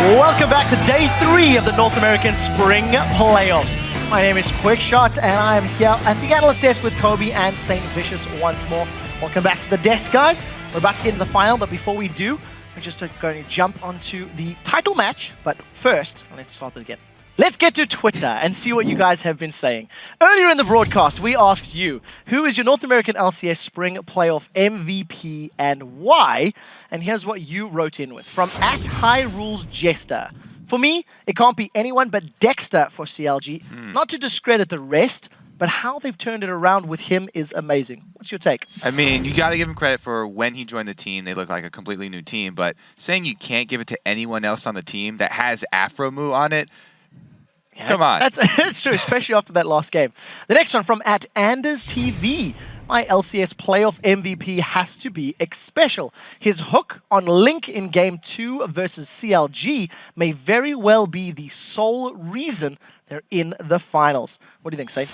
Welcome back to day 3 of the North American Spring Playoffs. My name is Quickshot, and I am here at the analyst desk with Kobe and Saint Vicious once more. Welcome back to the desk, guys. We're about to get into the final, but before we do, we're just going to jump onto the title match. But first, let's start it again. Let's get to Twitter and see what you guys have been saying. Earlier in the broadcast, we asked you, who is your North American LCS Spring Playoff MVP and why? And here's what you wrote in with. From @HighRulesJester. For me, it can't be anyone but Dexter for CLG. Not to discredit the rest, but how they've turned it around with him is amazing. What's your take? I mean, you got to give him credit for when he joined the team, they looked like a completely new team, but saying you can't give it to anyone else on the team that has Afro Moo on it, come on. That's true, especially after that last game. The next one from @AndersTV. My LCS playoff MVP has to be Xpecial. His hook on Link in Game 2 versus CLG may very well be the sole reason they're in the finals. What do you think, Saint?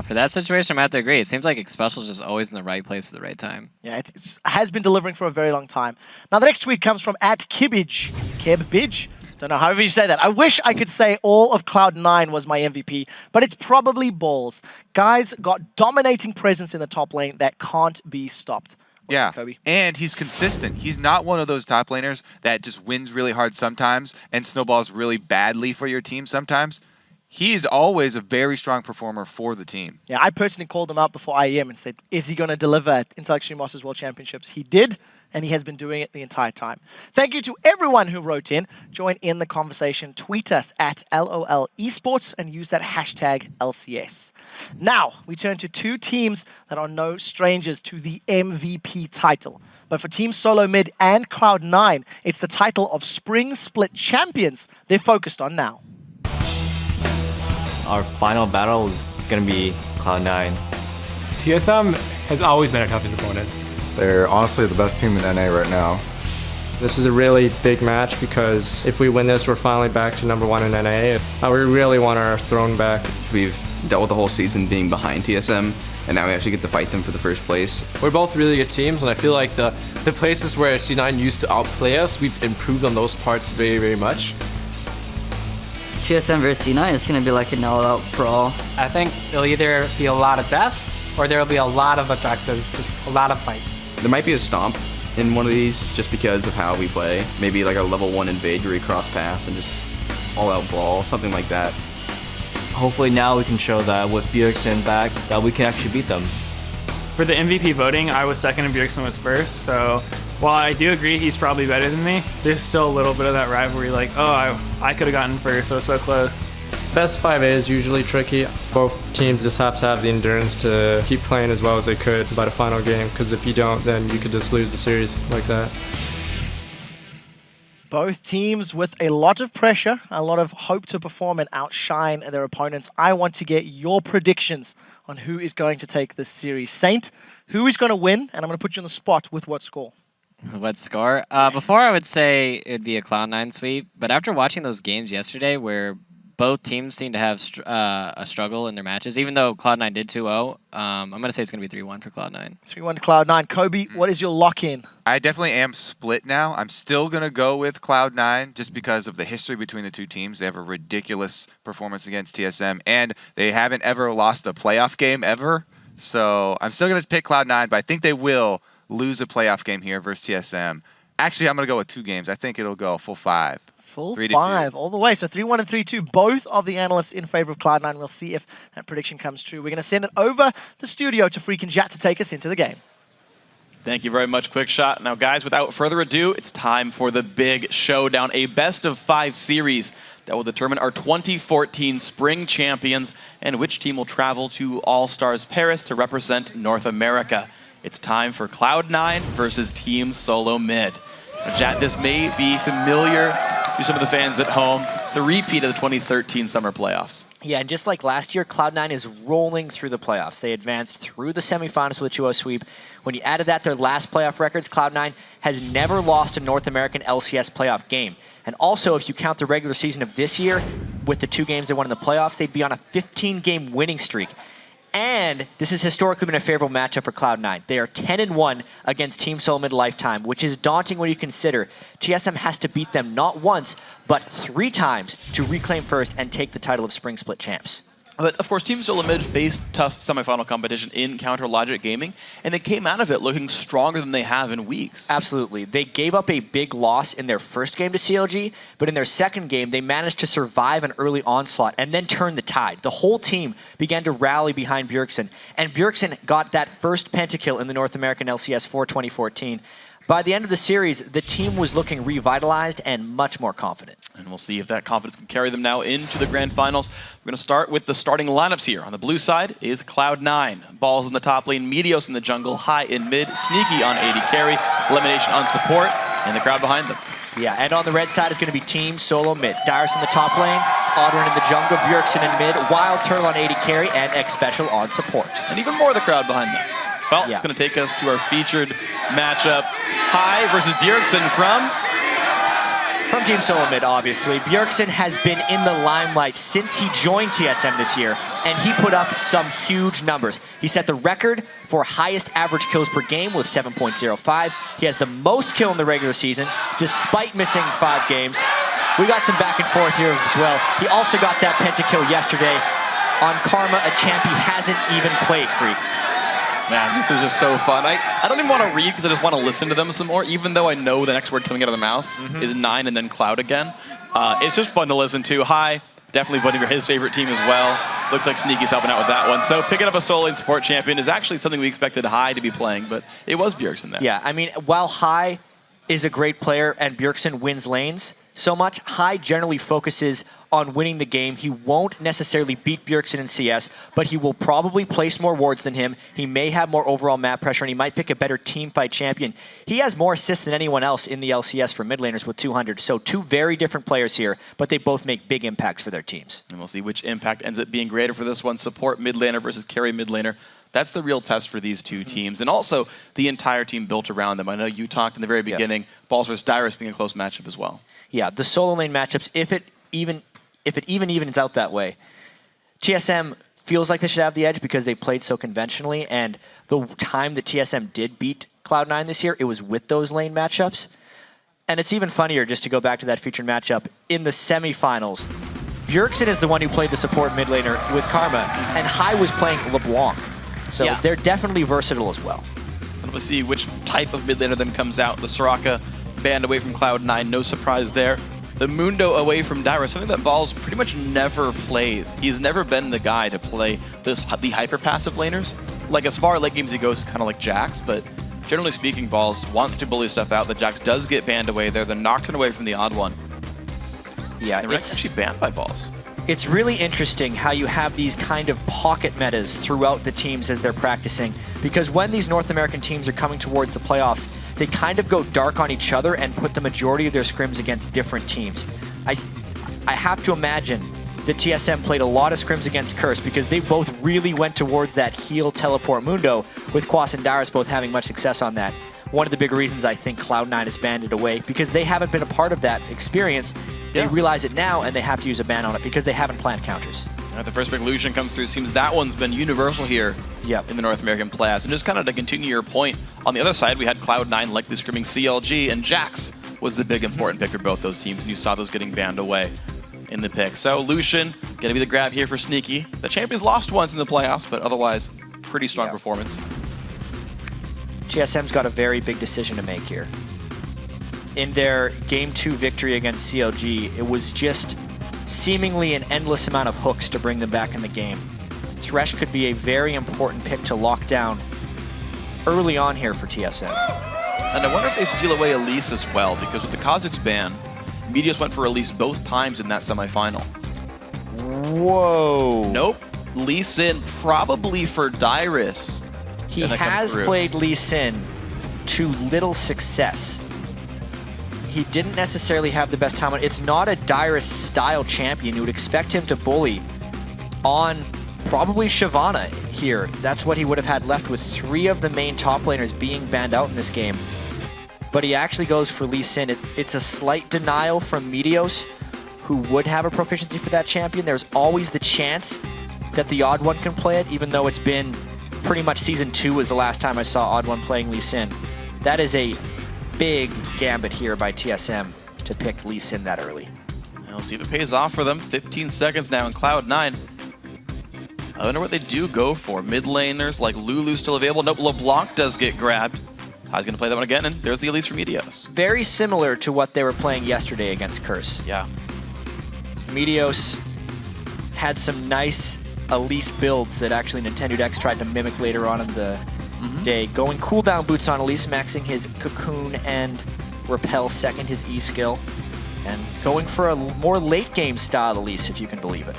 For that situation, I'm going to have to agree. It seems like Xpecial is just always in the right place at the right time. Yeah, it has been delivering for a very long time. Now, the next tweet comes from @Kibbage. Kebbage? Don't know, however you say that. I wish I could say all of Cloud9 was my MVP, but it's probably balls. Guys got dominating presence in the top lane that can't be stopped. Yeah, Kobe? And he's consistent. He's not one of those top laners that just wins really hard sometimes and snowballs really badly for your team sometimes. He is always a very strong performer for the team. Yeah, I personally called him out before IEM and said, is he going to deliver at Intellectual Masters World Championships? He did, and he has been doing it the entire time. Thank you to everyone who wrote in. Join in the conversation. Tweet us at LOL Esports and use that hashtag LCS. Now, we turn to two teams that are no strangers to the MVP title. But for Team Solo Mid and Cloud9, it's the title of Spring Split Champions they're focused on now. Our final battle is going to be Cloud9. TSM has always been our toughest opponent. They're honestly the best team in NA right now. This is a really big match because if we win this, we're finally back to #1 in NA. We really want our throne back. We've dealt with the whole season being behind TSM, and now we actually get to fight them for the first place. We're both really good teams, and I feel like the places where C9 used to outplay us, we've improved on those parts very, very much. TSM versus C9 is going to be like an all-out brawl. I think there'll either be a lot of deaths or there'll be a lot of objectives, just a lot of fights. There might be a stomp in one of these just because of how we play. Maybe like a level 1 invade where we cross pass and just all-out brawl, something like that. Hopefully now we can show that with Bjergsen back that we can actually beat them. For the MVP voting, I was second and Bjergsen was first, so while I do agree he's probably better than me, there's still a little bit of that rivalry, like, oh, I could have gotten first, so it's so close. Best 5A is usually tricky. Both teams just have to have the endurance to keep playing as well as they could by the final game, because if you don't, then you could just lose the series like that. Both teams with a lot of pressure, a lot of hope to perform and outshine their opponents. I want to get your predictions on who is going to take this series. Saint, who is going to win? And I'm going to put you on the spot with what score? What score? Before I would say it'd be a Cloud9 sweep, but after watching those games yesterday where both teams seem to have a struggle in their matches, even though Cloud9 did 2-0, I'm going to say it's going to be 3-1 for Cloud9. 3-1 to Cloud9. Kobe, what is your lock-in? I definitely am split now. I'm still going to go with Cloud9 just because of the history between the two teams. They have a ridiculous performance against TSM, and they haven't ever lost a playoff game ever. So I'm still going to pick Cloud9, but I think they will lose a playoff game here versus TSM. Actually, I'm going to go with 2 games. I think it'll go full 5. Full 5 all the way. So 3-1 and 3-2. Both of the analysts in favor of Cloud9. We'll see if that prediction comes true. We're going to send it over the studio to Freakin' Jat to take us into the game. Thank you very much, Quickshot. Now, guys, without further ado, it's time for the big showdown, a best-of-5 series that will determine our 2014 Spring Champions and which team will travel to All-Stars Paris to represent North America. It's time for Cloud9 versus Team Solo Mid. Now, Jat, this may be familiar to some of the fans at home. It's a repeat of the 2013 Summer Playoffs. Yeah, and just like last year, Cloud9 is rolling through the playoffs. They advanced through the semifinals with a 2-0 sweep. When you added that, their last playoff records, Cloud9 has never lost a North American LCS playoff game. And also, if you count the regular season of this year, with the 2 games they won in the playoffs, they'd be on a 15-game winning streak. And this has historically been a favorable matchup for Cloud9. They are 10-1 against Team Solo Mid Lifetime, which is daunting when you consider TSM has to beat them not once, but 3 times to reclaim first and take the title of Spring Split champs. But of course, Team Solo Mid faced tough semifinal competition in Counter Logic Gaming, and they came out of it looking stronger than they have in weeks. Absolutely. They gave up a big loss in their first game to CLG, but in their second game, they managed to survive an early onslaught and then turn the tide. The whole team began to rally behind Bjergsen, and Bjergsen got that first pentakill in the North American LCS for 2014. By the end of the series, the team was looking revitalized and much more confident. And we'll see if that confidence can carry them now into the grand finals. We're going to start with the starting lineups here. On the blue side is Cloud9. Balls in the top lane, Meteos in the jungle, High in mid, Sneaky on AD carry, LemonNation on support, and the crowd behind them. Yeah, and on the red side is going to be Team Solo Mid. Dyrus in the top lane, TheOddOne in the jungle, Bjergsen in mid, WildTurtle on AD carry, and Xpecial on support. And even more of the crowd behind them. Well, it's going to take us to our featured matchup. High versus Bjergsen from Team Solo Mid, obviously. Bjergsen has been in the limelight since he joined TSM this year, and he put up some huge numbers. He set the record for highest average kills per game with 7.05. He has the most kill in the regular season, despite missing 5 games. We got some back and forth here as well. He also got that pentakill yesterday on Karma, a champ he hasn't even played, Freak. Man, this is just so fun. I don't even want to read because I just want to listen to them some more, even though I know the next word coming out of their mouths is 9 and then Cloud again. It's just fun to listen to. High, definitely voting for his favorite team as well. Looks like Sneaky's helping out with that one. So picking up a solo lane support champion is actually something we expected High to be playing, but it was Bjergsen there. Yeah, I mean, while High is a great player and Bjergsen wins lanes so much, High generally focuses on winning the game. He won't necessarily beat Bjergsen in CS, but he will probably place more wards than him. He may have more overall map pressure, and he might pick a better team fight champion. He has more assists than anyone else in the LCS for mid laners with 200. So 2 very different players here, but they both make big impacts for their teams. And we'll see which impact ends up being greater for this one. Support mid laner versus carry mid laner. That's the real test for these 2 teams. And also the entire team built around them. I know you talked in the very beginning, Balls versus Dyrus being a close matchup as well. Yeah, the solo lane matchups, if it even evens out that way, TSM feels like they should have the edge because they played so conventionally, and the time that TSM did beat Cloud9 this year, it was with those lane matchups. And it's even funnier, just to go back to that featured matchup, in the semifinals, Bjergsen is the one who played the support mid laner with Karma, and High was playing LeBlanc. So they're definitely versatile as well. And we'll see which type of mid laner then comes out. The Soraka banned away from Cloud9, no surprise there. The Mundo away from Dyrus, something that Balls pretty much never plays. He's never been the guy to play the hyper passive laners. Like as far late games he goes, it's kind of like Jax, but generally speaking, Balls wants to bully stuff out. The Jax does get banned away there. They're knocked away from the TheOddOne. Yeah, it's actually banned by Balls. It's really interesting how you have these kind of pocket metas throughout the teams as they're practicing, because when these North American teams are coming towards the playoffs, they kind of go dark on each other and put the majority of their scrims against different teams. I have to imagine that TSM played a lot of scrims against Curse because they both really went towards that heal teleport Mundo, with Quas and Dyrus both having much success on that. One of the big reasons I think Cloud9 is banned it away, because they haven't been a part of that experience. They realize it now, and they have to use a ban on it because they haven't planned counters. The first big Lucian comes through. Seems that one's been universal here in the North American playoffs. And just kind of to continue your point, on the other side, we had Cloud9 likely scrimming CLG, and Jax was the big important pick for both those teams, and you saw those getting banned away in the pick. So Lucian, gonna be the grab here for Sneaky. The champions lost once in the playoffs, but otherwise, pretty strong performance. TSM's got a very big decision to make here. In their Game 2 victory against CLG, it was just seemingly an endless amount of hooks to bring them back in the game. Thresh could be a very important pick to lock down early on here for TSM. And I wonder if they steal away Elise as well, because with the Kazakhs ban, Meteos went for Elise both times in that semifinal. Whoa. Nope. Lee Sin probably for Dyrus. He has played Lee Sin to little success. He didn't necessarily have the best time on it. It's not a Dyrus style champion. You would expect him to bully on probably Shyvana here. That's what he would have had left with 3 of the main top laners being banned out in this game. But he actually goes for Lee Sin. It's a slight denial from Meteos, who would have a proficiency for that champion. There's always the chance that TheOddOne can play it, even though it's been pretty much Season 2 was the last time I saw OddOne playing Lee Sin. That is a big gambit here by TSM to pick Lee Sin that early. We'll see if it pays off for them. 15 seconds now in Cloud9. I wonder what they do go for. Mid laners like Lulu still available. Nope, LeBlanc does get grabbed. Hi's going to play that one again, and there's the Elise from Meteos. Very similar to what they were playing yesterday against Curse. Yeah. Meteos had some nice Elise builds that actually Nintendo X tried to mimic later on in the day. Going cooldown boots on Elise, maxing his Cocoon and Repel second, his E skill. And going for a more late game style Elise, if you can believe it.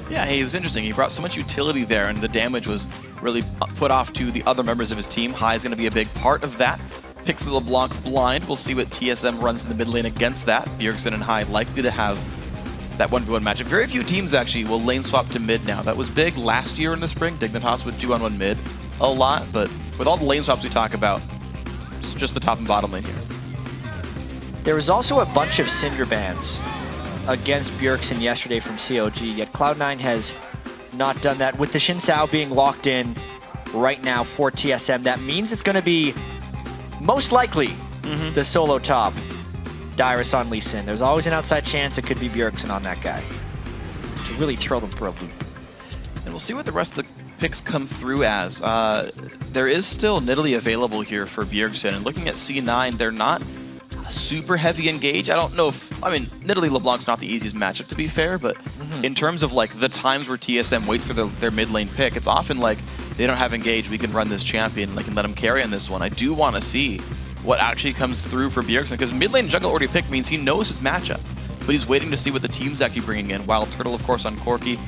Yeah, he was interesting. He brought so much utility there, and the damage was really put off to the other members of his team. High is going to be a big part of that. Picks the LeBlanc blind. We'll see what TSM runs in the mid lane against that. Bjergsen and High likely to have that 1v1 matchup. Very few teams actually will lane swap to mid now. That was big last year in the spring. Dignitas would 2-on-1 mid a lot, but with all the lane swaps we talk about, it's just the top and bottom lane here. There was also a bunch of Cinder bans against Bjergsen yesterday from COG, yet Cloud9 has not done that. With the Xin Zhao being locked in right now for TSM, that means it's going to be most likely the solo top. Dyrus on Lee Sin. There's always an outside chance it could be Bjergsen on that guy to really throw them for a loop. And we'll see what the rest of the picks come through as. There is still Nidalee available here for Bjergsen, and looking at C9, they're not super heavy engage. I don't know if, I mean, Nidalee LeBlanc's not the easiest matchup to be fair, but in terms of like the times where TSM wait for their mid lane pick, it's often like they don't have engage, we can run this champion, like, and let him carry on this one. I do want to see what actually comes through for Bjergsen, because mid lane jungle already picked means he knows his matchup, but he's waiting to see what the team's actually bringing in. WildTurtle, of course, on Corki.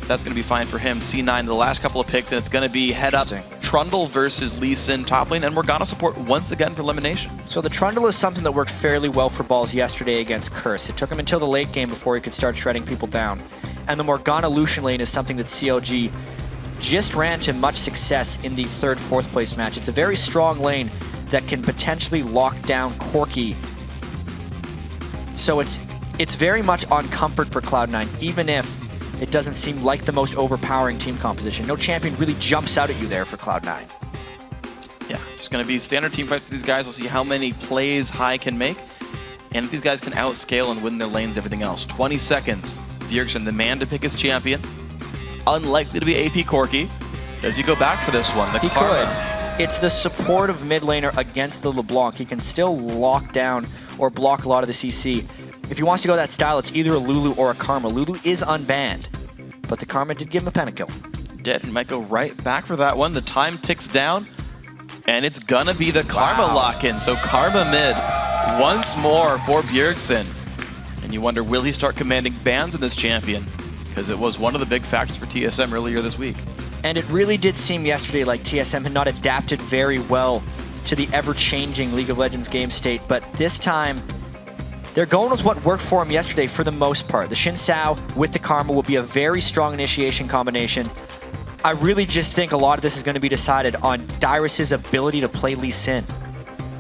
That's going to be fine for him. C9, the last couple of picks, and it's going to be head up Trundle versus Lee Sin top lane, and Morgana support once again for LemonNation. So the Trundle is something that worked fairly well for Balls yesterday against Curse. It took him until the late game before he could start shredding people down. And the Morgana Lucian lane is something that COG just ran to much success in the third, fourth place match. It's a very strong lane that can potentially lock down Corki. So it's very much on comfort for Cloud9, even if it doesn't seem like the most overpowering team composition. No champion really jumps out at you there for Cloud9. Yeah, just going to be standard team fight for these guys. We'll see how many plays High can make, and if these guys can outscale and win their lanes, everything else. 20 seconds. Bjergsen, the man to pick his champion. Unlikely to be AP Corki. Does he go back for this one? He could. It's the support of mid laner against the LeBlanc. He can still lock down or block a lot of the CC. If he wants to go that style, it's either a Lulu or a Karma. Lulu is unbanned, but the Karma did give him a pentakill. Did, and might go right back for that one. The time ticks down, and it's gonna be the Karma lock-in. So Karma mid once more for Bjergsen. And you wonder, will he start commanding bans in this champion? Because it was one of the big factors for TSM earlier this week. And it really did seem yesterday like TSM had not adapted very well to the ever-changing League of Legends game state, but this time, they're going with what worked for him yesterday for the most part. The Xin Zhao with the Karma will be a very strong initiation combination. I really just think a lot of this is going to be decided on Dyrus' ability to play Lee Sin.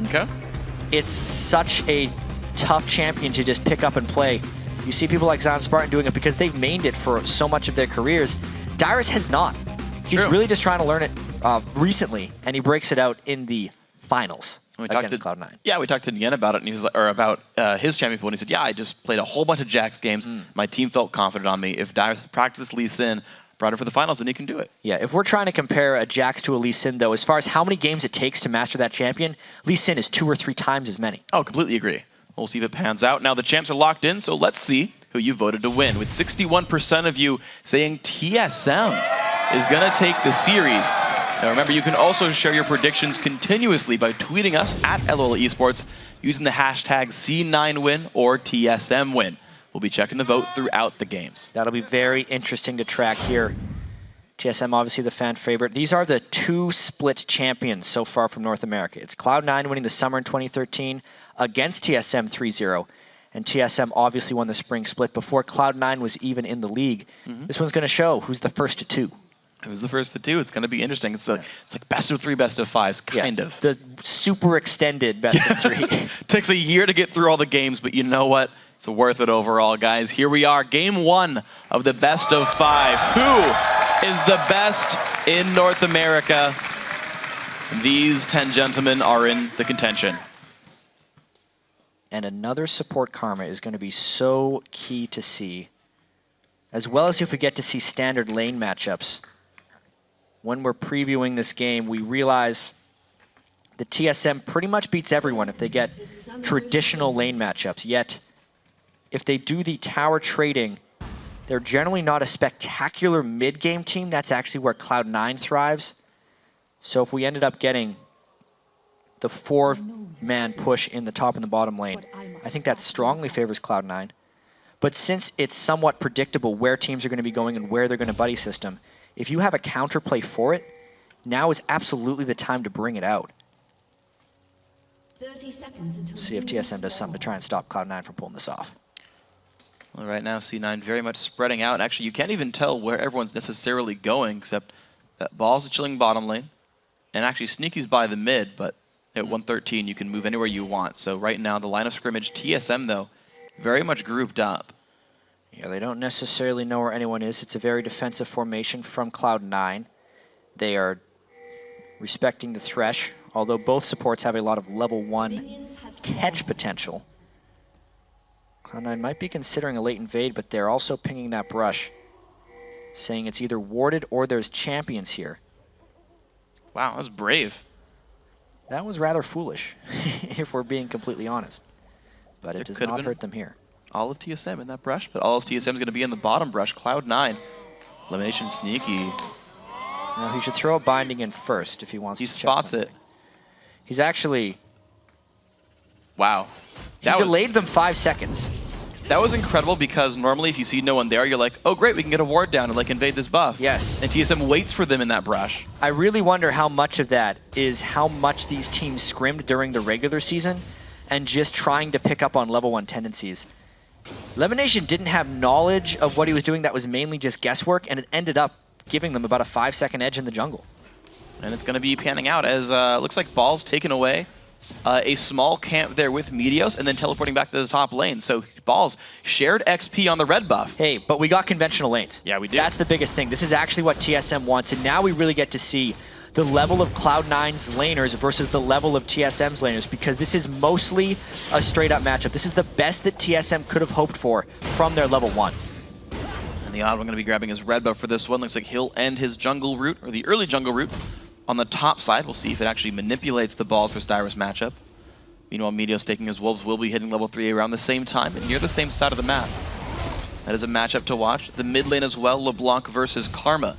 Okay. It's such a tough champion to just pick up and play. You see people like Zion Spartan doing it because they've mained it for so much of their careers. Dyrus has not. He's really just trying to learn it recently, and he breaks it out in the finals. We talked to Cloud9. Yeah, we talked to Yen about it, and he was like, or about his champion pool, and he said, "Yeah, I just played a whole bunch of Jax games. My team felt confident on me. If Dyrus practiced Lee Sin, brought it for the finals, then he can do it." Yeah, if we're trying to compare a Jax to a Lee Sin, though, as far as how many games it takes to master that champion, Lee Sin is 2 or 3 times as many. Oh, completely agree. We'll see if it pans out. Now the champs are locked in, so let's see who you voted to win. With 61% of you saying TSM is going to take the series. Now remember, you can also share your predictions continuously by tweeting us at LOL Esports using the hashtag C9win or TSMwin. We'll be checking the vote throughout the games. That'll be very interesting to track here. TSM, obviously the fan favorite. These are the 2 split champions so far from North America. It's Cloud9 winning the summer in 2013 against TSM 3-0. And TSM obviously won the spring split before Cloud9 was even in the league. This one's going to show who's the first to 2. Who's the first to 2? It's going to be interesting. It's like best of 3, best of 5s, kind of. The super extended best of 3. Takes a year to get through all the games, but you know what? It's worth it overall, guys. Here we are, game 1 of the best of 5. Who is the best in North America? These 10 gentlemen are in the contention. And another support Karma is going to be so key to see, as well as if we get to see standard lane matchups. When we're previewing this game, we realize the TSM pretty much beats everyone if they get traditional lane matchups. Yet, if they do the tower trading, they're generally not a spectacular mid-game team. That's actually where Cloud9 thrives. So if we ended up getting the 4-man push in the top and the bottom lane, I think that strongly favors Cloud9. But since it's somewhat predictable where teams are going to be going and where they're going to buddy system, if you have a counterplay for it, now is absolutely the time to bring it out. 30 seconds until See if TSM does something to try and stop Cloud9 from pulling this off. Well, right now, C9 very much spreading out. Actually, you can't even tell where everyone's necessarily going, except that Ball's a chilling bottom lane. And actually, Sneaky's by the mid, but at 113, you can move anywhere you want. So right now, the line of scrimmage, TSM, though, very much grouped up. Yeah, they don't necessarily know where anyone is. It's a very defensive formation from Cloud9. They are respecting the Thresh, although both supports have a lot of level 1 catch potential. Cloud9 might be considering a late invade, but they're also pinging that brush, saying it's either warded or there's champions here. Wow, that was brave. That was rather foolish, if we're being completely honest. But it does not hurt them here. All of TSM in that brush, but all of TSM is going to be in the bottom brush. Cloud9. LemonNation Sneaky. Now he should throw a binding in first if he wants to check spots something. it. He's actually... Wow. He delayed them 5 seconds. That was incredible because normally if you see no one there, you're like, oh great, we can get a ward down and like invade this buff. Yes. And TSM waits for them in that brush. I really wonder how much of that is how much these teams scrimmed during the regular season and just trying to pick up on level 1 tendencies. LemonNation didn't have knowledge of what he was doing. That was mainly just guesswork, and it ended up giving them about a 5-second edge in the jungle. And it's going to be panning out as looks like Ball's taken away. A small camp there with Meteos and then teleporting back to the top lane. So Balls shared XP on the red buff. Hey, but we got conventional lanes. Yeah, we did. That's the biggest thing. This is actually what TSM wants, and now we really get to see the level of Cloud9's laners versus the level of TSM's laners, because this is mostly a straight-up matchup. This is the best that TSM could have hoped for from their level 1. And TheOddOne going to be grabbing his red buff for this one. Looks like he'll end his jungle route, or the early jungle route, on the top side. We'll see if it actually manipulates the Balls versus Dyrus matchup. Meanwhile, Meteos taking his Wolves will be hitting level 3 around the same time and near the same side of the map. That is a matchup to watch. The mid lane as well, Leblanc versus Karma.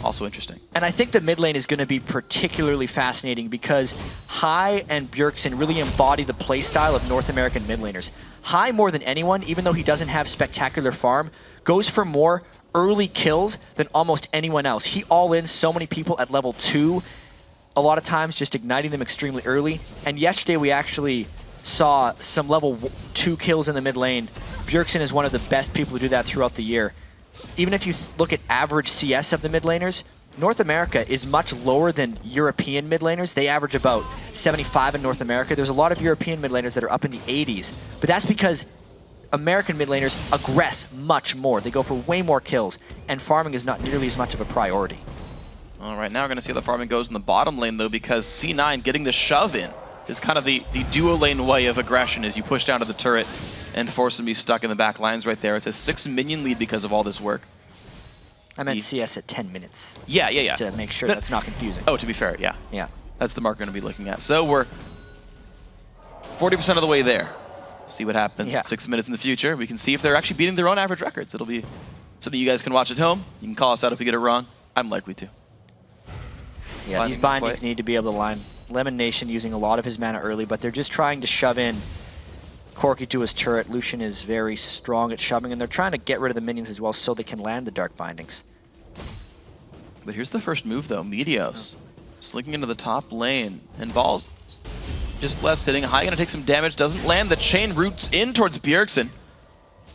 Also interesting. And I think the mid lane is going to be particularly fascinating because Hai and Bjergsen really embody the playstyle of North American mid laners. Hai, more than anyone, even though he doesn't have spectacular farm, goes for more early kills than almost anyone else. He all-ins so many people at level 2, a lot of times just igniting them extremely early. And yesterday we actually saw some level 2 kills in the mid lane. Bjergsen is one of the best people to do that throughout the year. Even if you look at average CS of the mid laners, North America is much lower than European mid laners. They average about 75 in North America. There's a lot of European mid laners that are up in the 80s, but that's because American mid laners aggress much more. They go for way more kills, and farming is not nearly as much of a priority. All right, now we're going to see how the farming goes in the bottom lane, though, because C9 getting the shove in is kind of the dual lane way of aggression as you push down to the turret and force them to be stuck in the back lines right there. It's a 6-minion lead because of all this work. I meant CS at 10 minutes. Yeah. Just to make sure that's not confusing. Oh, to be fair, yeah. Yeah. That's the mark we're going to be looking at. So we're 40% of the way there. See what happens 6 minutes in the future. We can see if they're actually beating their own average records. It'll be something you guys can watch at home. You can call us out if we get it wrong. I'm likely to. Yeah, these bindings need to be able to line. LemonNation using a lot of his mana early, but they're just trying to shove in Corki to his turret. Lucian is very strong at shoving, and they're trying to get rid of the minions as well so they can land the dark bindings. But here's the first move, though. Meteos slinking into the top lane, and Balls just less hitting. High gonna take some damage, doesn't land. The chain roots in towards Bjergsen.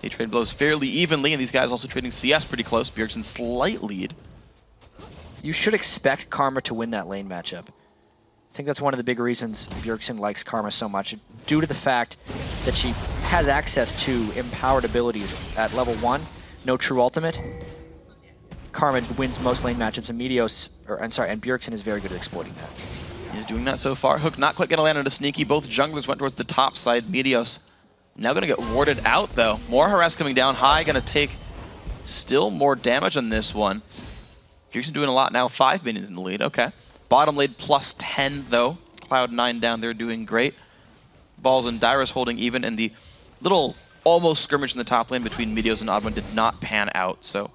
They trade blows fairly evenly, and these guys also trading CS pretty close. Bjergsen slight lead. You should expect Karma to win that lane matchup. I think that's one of the big reasons Bjergsen likes Karma so much, due to the fact that she has access to empowered abilities at level 1, no true ultimate. Karma wins most lane matchups, and Meteos, and Bjergsen is very good at exploiting that. He's doing that so far. Hook not quite gonna land on a sneaky. Both junglers went towards the top side. Meteos now gonna get warded out though. More harass coming down. High gonna take still more damage on this one. Bjergsen doing a lot now. 5 minions in the lead. Okay. Bottom lane plus 10 though. Cloud9 down there doing great. Balls and Dyrus holding even, and the little almost skirmish in the top lane between Meteos and TheOddOne did not pan out. So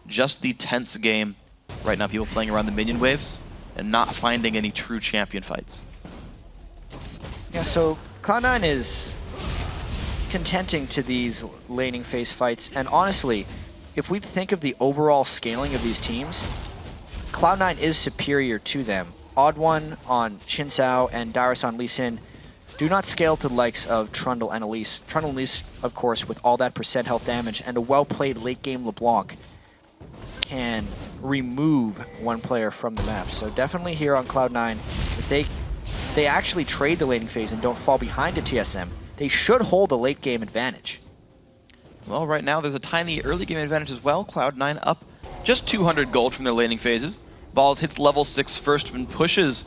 just the tense game right now. People playing around the minion waves and not finding any true champion fights. Yeah, so Cloud9 is contenting to these laning phase fights, and honestly, if we think of the overall scaling of these teams, Cloud9 is superior to them. TheOddOne on Xin Zhao and Dyrus on Lucian do not scale to the likes of Trundle and Elise. Trundle and Elise, of course, with all that percent health damage and a well-played late-game Leblanc, can remove one player from the map. So definitely here on Cloud9, if they actually trade the laning phase and don't fall behind a TSM, they should hold the late-game advantage. Well, right now there's a tiny early game advantage as well. Cloud9 up just 200 gold from their laning phases. Balls hits level 6 first and pushes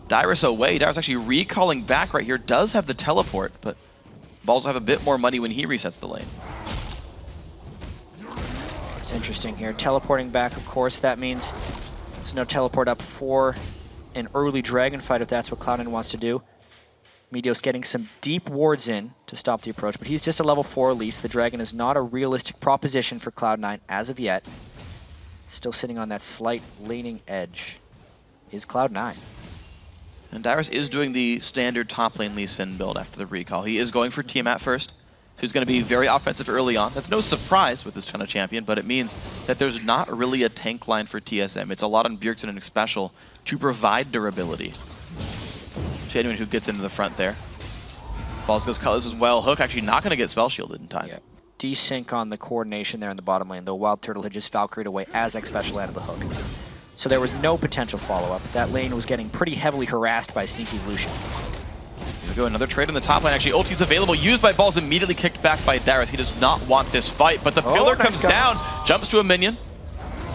Dyrus away. Dyrus actually recalling back right here, does have the teleport, but Balls will have a bit more money when he resets the lane. It's interesting here. Teleporting back, of course, that means there's no teleport up for an early dragon fight if that's what Cloud9 wants to do. Meteos getting some deep wards in to stop the approach, but he's just a level 4 Elise. The dragon is not a realistic proposition for Cloud9 as of yet. Still sitting on that slight laning edge is Cloud9. And Dyrus is doing the standard top lane Lee Sin build after the recall. He is going for Tiamat first, who's going to be very offensive early on. That's no surprise with this kind of champion, but it means that there's not really a tank line for TSM. It's a lot on Bjergsen and Xpecial to provide durability to anyone who gets into the front there. Balls goes Cutlass as well. Hook actually not going to get spell shielded in time. Yeah. Desync on the coordination there in the bottom lane, though WildTurtle had just Valkyried away as Xpecial landed the hook. So there was no potential follow-up. That lane was getting pretty heavily harassed by Sneaky's Lucian. Here we go, another trade on the top lane. Actually, ulti's available, used by Balls, immediately kicked back by Dyrus. He does not want this fight, but the pillar nice comes down, jumps to a minion.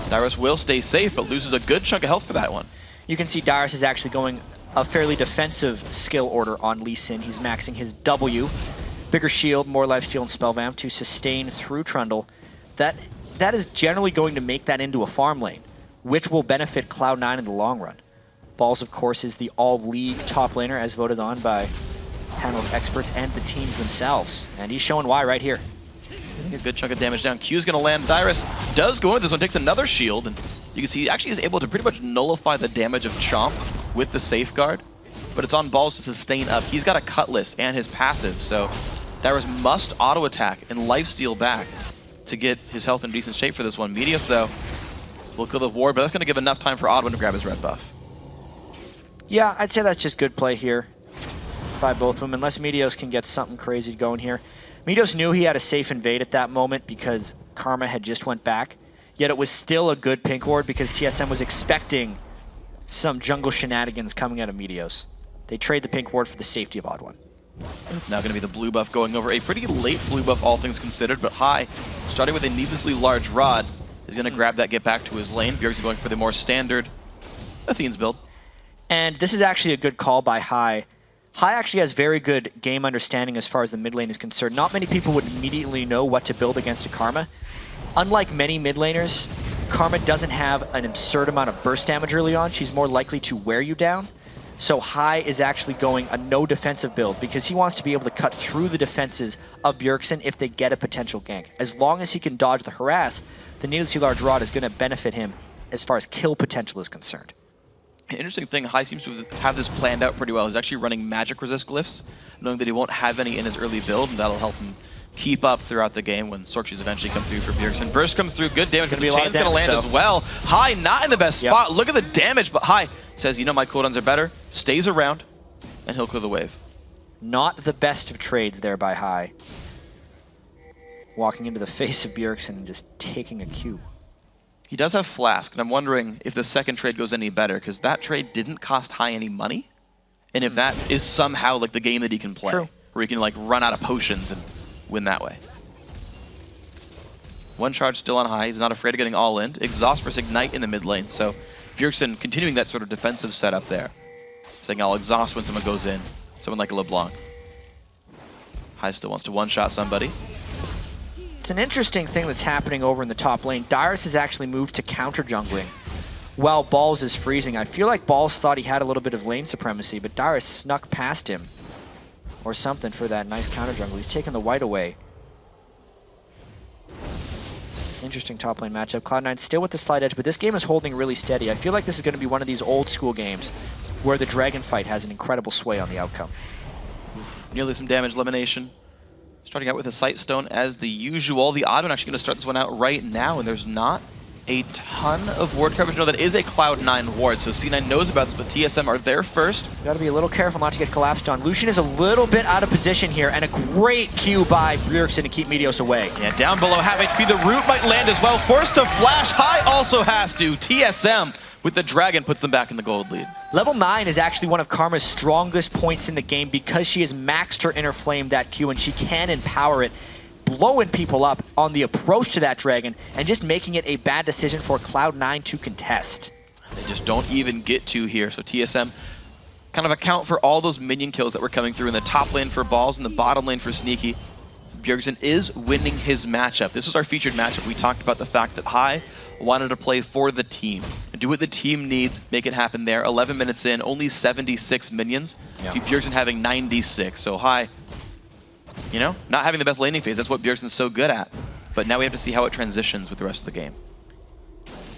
Dyrus will stay safe, but loses a good chunk of health for that one. You can see Dyrus is actually going a fairly defensive skill order on Lee Sin. He's maxing his W. Bigger shield, more lifesteal and spell vamp to sustain through Trundle. That is generally going to make that into a farm lane, which will benefit Cloud9 in the long run. Balls, of course, is the all-league top laner as voted on by a panel of experts and the teams themselves. And he's showing why right here. A good chunk of damage down. Q's going to land. Dyrus does go into this one, takes another shield, and you can see he actually is able to pretty much nullify the damage of Chomp with the safeguard, but it's on Balls to sustain up. He's got a Cutlass and his passive, so Dyrus must auto-attack and lifesteal back to get his health in decent shape for this one. Meteos, though, will kill the ward, but that's going to give enough time for TheOddOne to grab his red buff. Yeah, I'd say that's just good play here by both of them, unless Meteos can get something crazy going here. Meteos knew he had a safe invade at that moment because Karma had just went back, yet it was still a good pink ward because TSM was expecting some jungle shenanigans coming out of Meteos. They trade the pink ward for the safety of TheOddOne. Now going to be the blue buff going over. A pretty late blue buff, all things considered, but High, starting with a needlessly large rod, is going to grab that, get back to his lane. Bjerg's going for the more standard Athene's build. And this is actually a good call by High. High actually has very good game understanding as far as the mid lane is concerned. Not many people would immediately know what to build against a Karma. Unlike many mid laners, Karma doesn't have an absurd amount of burst damage early on. She's more likely to wear you down. So High is actually going a no defensive build because he wants to be able to cut through the defenses of Bjergsen if they get a potential gank. As long as he can dodge the harass, the needlessly large rod is going to benefit him as far as kill potential is concerned. An interesting thing, High seems to have this planned out pretty well. He's actually running magic resist glyphs, knowing that he won't have any in his early build, and that'll help him keep up throughout the game when Sorkshies eventually come through for Bjergsen. Burst comes through, good damage, but the chain's going to land as well. High not in the best spot. Look at the damage, but High says, you know, my cooldowns are better, stays around, and he'll clear the wave. Not the best of trades there by High. Walking into the face of Bjergsen and just taking a Q. He does have Flask, and I'm wondering if the second trade goes any better, because that trade didn't cost High any money, and if that is somehow like the game that he can play, where he can like run out of potions and win that way. One charge still on High. He's not afraid of getting all in. Exhaust versus Ignite in the mid lane, so Bjergsen continuing that sort of defensive setup there, saying I'll exhaust when someone goes in, someone like a Leblanc. High still wants to one-shot somebody. It's an interesting thing that's happening over in the top lane. Dyrus has actually moved to counter jungling while Balls is freezing. I feel like Balls thought he had a little bit of lane supremacy, but Dyrus snuck past him or something for that nice counter jungle. He's taken the white away. Interesting top lane matchup. Cloud9 still with the slight edge, but this game is holding really steady. I feel like this is going to be one of these old school games where the dragon fight has an incredible sway on the outcome. Nearly some damage, LemonNation. Starting out with a Sight Stone as the usual. TheOddOne actually going to start this one out right now, and there's not a ton of ward coverage. No, that is a Cloud9 ward, so C9 knows about this, but TSM are there first. Got to be a little careful not to get collapsed on. Lucian is a little bit out of position here, and a great Q by Bjergsen to keep Meteos away. Yeah, down below, half HP. The root might land as well. Forced to flash. High also has to. TSM with the dragon puts them back in the gold lead. Level 9 is actually one of Karma's strongest points in the game because she has maxed her Inner Flame, that Q, and she can empower it, blowing people up on the approach to that dragon and just making it a bad decision for Cloud9 to contest. They just don't even get to here, so TSM kind of account for all those minion kills that were coming through in the top lane for Balls and the bottom lane for Sneaky. Bjergsen is winning his matchup. This was our featured matchup. We talked about the fact that High wanted to play for the team. Do what the team needs, make it happen there. 11 minutes in, only 76 minions. Yeah. Bjergsen having 96, so High, you know, not having the best laning phase. That's what Bjergsen's so good at. But now we have to see how it transitions with the rest of the game.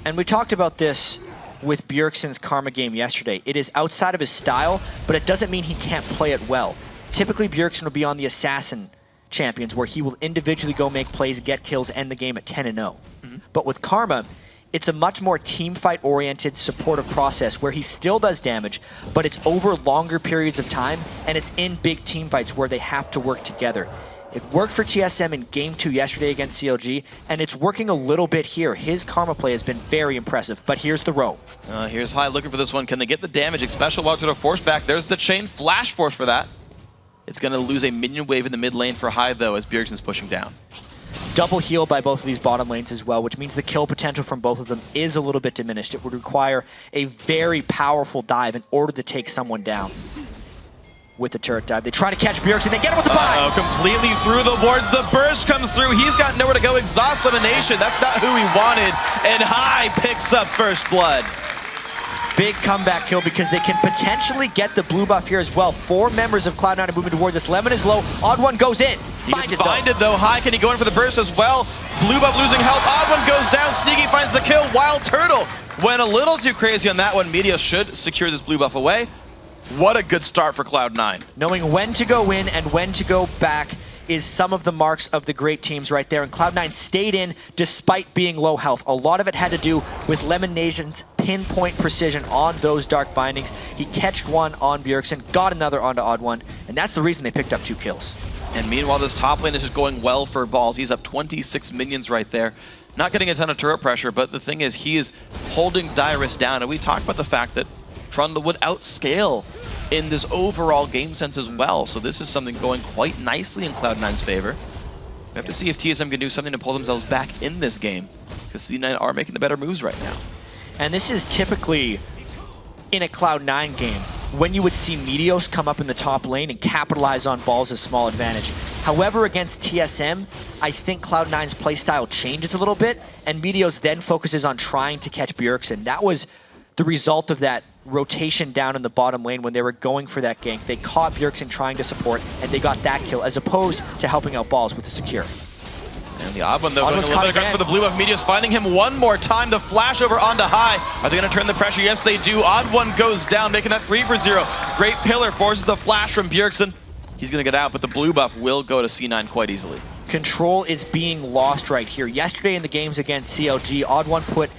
And we talked about this with Bjergsen's Karma game yesterday. It is outside of his style, but it doesn't mean he can't play it well. Typically, Bjergsen will be on the Assassin champions where he will individually go make plays, get kills, end the game at 10-0. But with Karma, it's a much more team fight oriented supportive process where he still does damage, but it's over longer periods of time and it's in big team fights where they have to work together. It worked for TSM in Game 2 yesterday against CLG, and it's working a little bit here. His Karma play has been very impressive, but here's the row. Here's High looking for this one. Can they get the damage? Xpecial WildTurtle force back. There's the chain flash force for that. It's going to lose a minion wave in the mid lane for High, though, as Bjergsen's pushing down. Double heal by both of these bottom lanes as well, which means the kill potential from both of them is a little bit diminished. It would require a very powerful dive in order to take someone down. With the turret dive, they try to catch Bjergsen, they get him with the buy! Completely through the wards, the burst comes through, he's got nowhere to go, exhaust LemonNation, that's not who he wanted, and High picks up first blood. Big comeback kill because they can potentially get the blue buff here as well. 4 members of Cloud9 are moving towards us. Lemon is low. OddOne goes in. He gets binded though. High, can he go in for the burst as well? Blue buff losing health. OddOne goes down. Sneaky finds the kill. WildTurtle went a little too crazy on that one. Meteos should secure this blue buff away. What a good start for Cloud9. Knowing when to go in and when to go back is some of the marks of the great teams right there. And Cloud9 stayed in despite being low health. A lot of it had to do with LemonNation's pinpoint precision on those dark bindings. He catched one on Bjergsen, got another onto OddOne, and that's the reason they picked up 2 kills. And meanwhile, this top lane is just going well for Balls. He's up 26 minions right there. Not getting a ton of turret pressure, but the thing is, he is holding Dyrus down. And we talked about the fact that Trundle would outscale in this overall game sense as well. So this is something going quite nicely in Cloud9's favor. We have to see if TSM can do something to pull themselves back in this game, because C9 are making the better moves right now. And this is typically, in a Cloud9 game, when you would see Meteos come up in the top lane and capitalize on Balls' small advantage. However, against TSM, I think Cloud9's playstyle changes a little bit, and Meteos then focuses on trying to catch Bjergsen. That was the result of that rotation down in the bottom lane when they were going for that gank. They caught Bjergsen trying to support, and they got that kill, as opposed to helping out Balls with the secure. And the OddOne, though, going a little bit aggressive for the blue buff. Meteos finding him one more time. The flash over onto High. Are they going to turn the pressure? Yes, they do. OddOne goes down, making that 3 for 0. Great pillar forces the flash from Bjergsen. He's going to get out, but the blue buff will go to C9 quite easily. Control is being lost right here. Yesterday in the games against CLG, OddOne put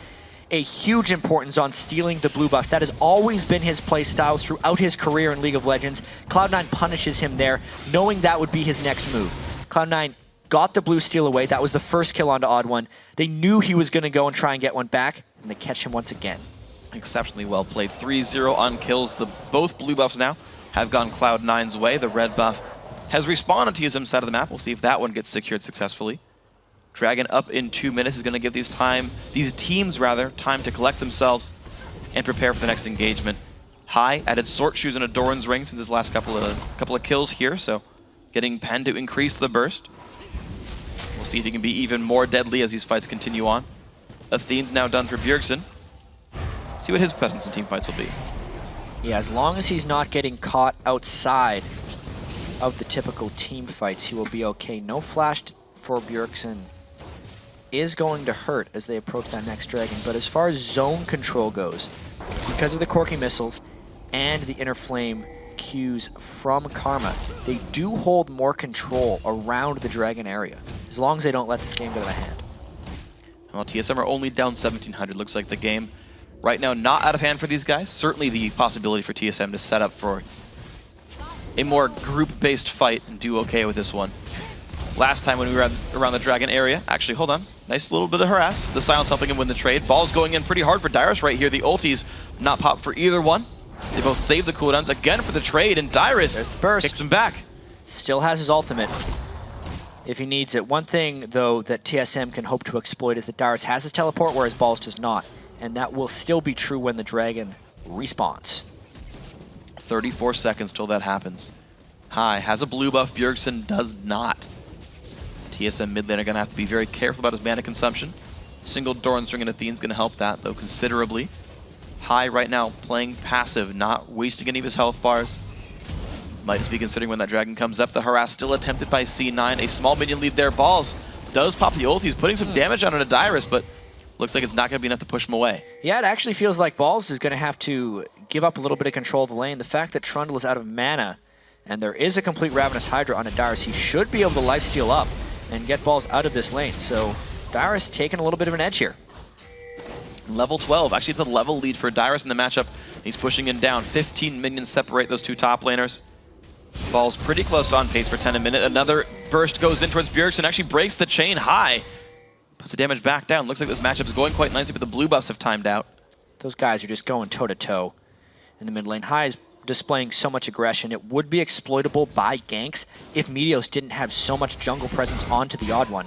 a huge importance on stealing the blue buffs. That has always been his play style throughout his career in League of Legends. Cloud9 punishes him there, knowing that would be his next move. Cloud9 got the blue steal away. That was the first kill onto TheOddOne. They knew he was going to go and try and get one back, and they catch him once again. Exceptionally well played. 3-0 on kills. Both blue buffs now have gone Cloud9's way. The red buff has respawned to TSM's side of the map. We'll see if that one gets secured successfully. Dragon up in 2 minutes is going to give these teams time to collect themselves and prepare for the next engagement. High added Sort Shoes and a Doran's Ring since his last couple of kills here, so getting Pen to increase the burst. We'll see if he can be even more deadly as these fights continue on. Athene's now done for Bjergsen. See what his presence in team fights will be. Yeah, as long as he's not getting caught outside of the typical team fights, he will be okay. No flash for Bjergsen is going to hurt as they approach that next dragon, but as far as zone control goes, because of the Corki missiles and the Inner Flame Qs from Karma, they do hold more control around the dragon area, as long as they don't let this game get out of hand. Well, TSM are only down 1,700. Looks like the game right now not out of hand for these guys. Certainly the possibility for TSM to set up for a more group-based fight and do okay with this one. Last time when we were around the dragon area, actually, hold on, nice little bit of harass. The silence helping him win the trade. Ball's going in pretty hard for Dyrus right here. The ultis not pop for either one. They both save the cooldowns again for the trade, and Dyrus kicks him back. Still has his ultimate if he needs it. One thing, though, that TSM can hope to exploit is that Dyrus has his teleport, whereas Balls does not. And that will still be true when the dragon respawns. 34 seconds till that happens. High has a blue buff, Bjergsen does not. TSM mid lane are going to have to be very careful about his mana consumption. Single Doran's Ring and Athene's going to help that, though, considerably. High right now playing passive, not wasting any of his health bars. Might just be considering when that dragon comes up. The harass still attempted by C9. A small minion lead there. Balls does pop the ulti. He's putting some damage on it to Dyrus, but looks like it's not going to be enough to push him away. Yeah, it actually feels like Balls is going to have to give up a little bit of control of the lane. The fact that Trundle is out of mana, and there is a complete Ravenous Hydra on a Dyrus, he should be able to lifesteal up and get Balls out of this lane. So Dyrus taking a little bit of an edge here. Level 12. Actually, it's a level lead for Dyrus in the matchup. He's pushing him down. 15 minions separate those two top laners. Ball's pretty close on pace for 10 a minute. Another burst goes in towards Bjergsen, actually breaks the chain. High puts the damage back down. Looks like this matchup is going quite nicely, but the blue buffs have timed out. Those guys are just going toe-to-toe in the mid lane. High is displaying so much aggression. It would be exploitable by ganks if Meteos didn't have so much jungle presence onto TheOddOne.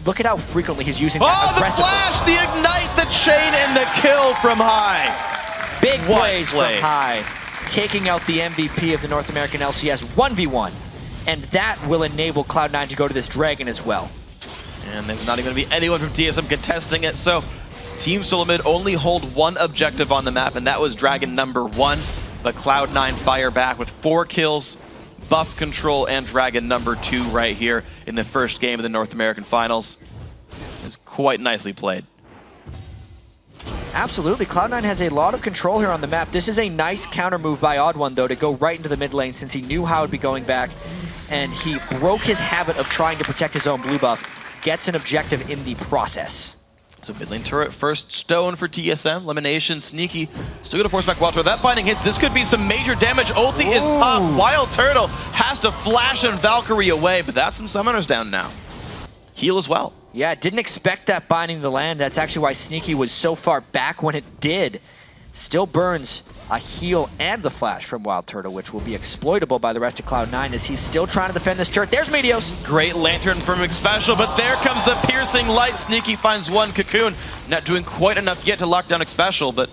Look at how frequently he's using that aggressively. The flash, the ignite, the chain, and the kill from High. Big plays from High, taking out the MVP of the North American LCS 1v1. And that will enable Cloud9 to go to this dragon as well. And there's not even going to be anyone from TSM contesting it, so Team Solo Mid only hold one objective on the map, and that was dragon number 1. But Cloud9 fire back with 4 kills, buff control, and dragon number 2 right here in the first game of the North American Finals. It's quite nicely played. Absolutely. Cloud9 has a lot of control here on the map. This is a nice counter move by TheOddOne, though, to go right into the mid lane since he knew how it would be going back, and he broke his habit of trying to protect his own blue buff. Gets an objective in the process. So mid lane turret, first stone for TSM. LemonNation, sneaky. Still gonna force back WildTurtle. That binding hits. This could be some major damage. Ulti is popped. WildTurtle has to flash and Valkyrie away, but that's some summoners down now. Heal as well. Yeah, didn't expect that binding to land. That's actually why Sneaky was so far back when it did. Still burns a heal and the flash from WildTurtle, which will be exploitable by the rest of Cloud9 as he's still trying to defend this turret. There's Meteos. Great lantern from Xpecial, but there comes the piercing light. Sneaky finds one cocoon. Not doing quite enough yet to lock down Xpecial, but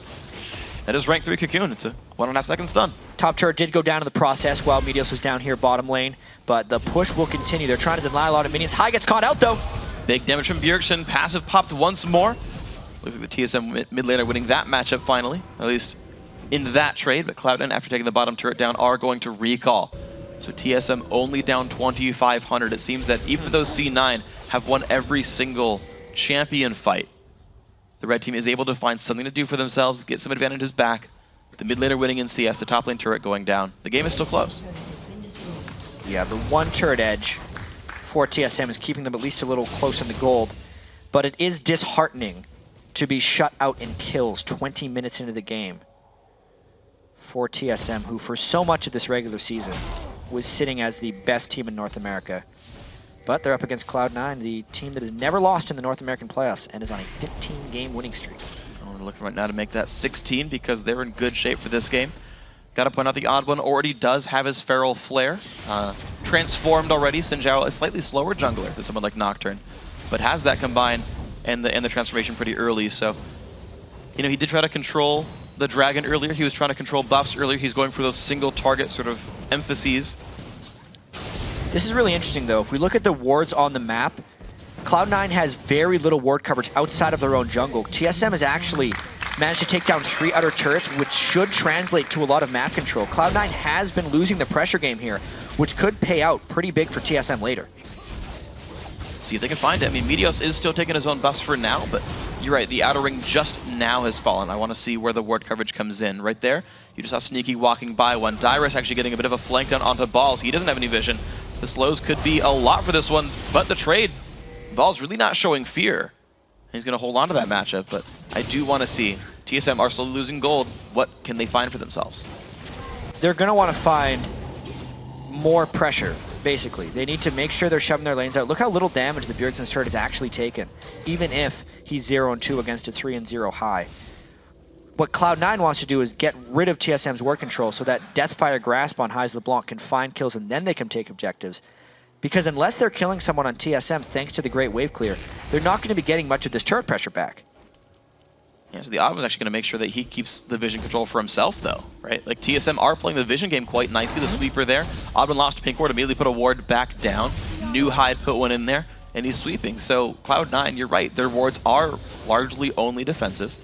that is rank 3 cocoon. It's a 1.5 second stun. Top turret did go down in the process while Meteos was down here bottom lane, but the push will continue. They're trying to deny a lot of minions. High gets caught out though. Big damage from Bjergsen. Passive popped once more. Looks like the TSM mid laner winning that matchup finally, at least in that trade. But Cloud9, after taking the bottom turret down, are going to recall. So TSM only down 2,500. It seems that even though C9 have won every single champion fight, the red team is able to find something to do for themselves, get some advantages back. The mid laner winning in CS, the top lane turret going down. The game is still close. Yeah, the one turret edge for TSM is keeping them at least a little close in the gold, but it is disheartening to be shut out in kills 20 minutes into the game for TSM, who for so much of this regular season was sitting as the best team in North America. But they're up against Cloud9, the team that has never lost in the North American playoffs and is on a 15-game winning streak. We're looking right now to make that 16 because they're in good shape for this game. Got to point out the TheOddOne already does have his Feral Flare. Transformed already. Zhao, a slightly slower jungler than someone like Nocturne, but has that combined and the transformation pretty early. So, you know, he did try to control the dragon earlier. He was trying to control buffs earlier. He's going for those single target sort of emphases. This is really interesting, though. If we look at the wards on the map, Cloud9 has very little ward coverage outside of their own jungle. TSM has actually managed to take down 3 outer turrets, which should translate to a lot of map control. Cloud9 has been losing the pressure game here, which could pay out pretty big for TSM later. See if they can find it. I mean, Meteos is still taking his own buffs for now, but you're right, the outer ring just now has fallen. I want to see where the ward coverage comes in. Right there, you just saw Sneaky walking by one. Dyrus actually getting a bit of a flank down onto Balls. He doesn't have any vision. The slows could be a lot for this one, but the trade, Balls really not showing fear. He's going to hold on to that matchup, but I do want to see TSM are slowly losing gold. What can they find for themselves? They're going to want to find more pressure, basically. They need to make sure they're shoving their lanes out. Look how little damage the Bjergsen's turret has actually taken, even if he's 0-2 against a 3-0 high. What Cloud9 wants to do is get rid of TSM's ward control so that Deathfire Grasp on Highs LeBlanc can find kills and then they can take objectives. Because unless they're killing someone on TSM thanks to the great wave clear, they're not going to be getting much of this turret pressure back. Yeah, so the TheOddOne was actually going to make sure that he keeps the vision control for himself, though, right? Like, TSM are playing the vision game quite nicely. The sweeper there. TheOddOne lost pink ward, immediately put a ward back down. New Hyde put one in there, and he's sweeping. So, Cloud9, you're right. Their wards are largely only defensive.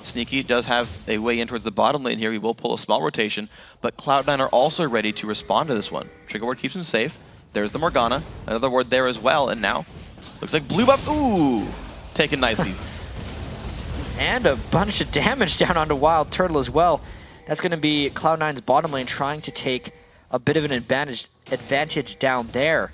Sneaky does have a way in towards the bottom lane here. He will pull a small rotation, but Cloud9 are also ready to respond to this one. Trigger ward keeps him safe. There's the Morgana. Another ward there as well, and now looks like blue buff. Ooh! Taken nicely. And a bunch of damage down onto WildTurtle as well. That's going to be Cloud9's bottom lane trying to take a bit of an advantage down there.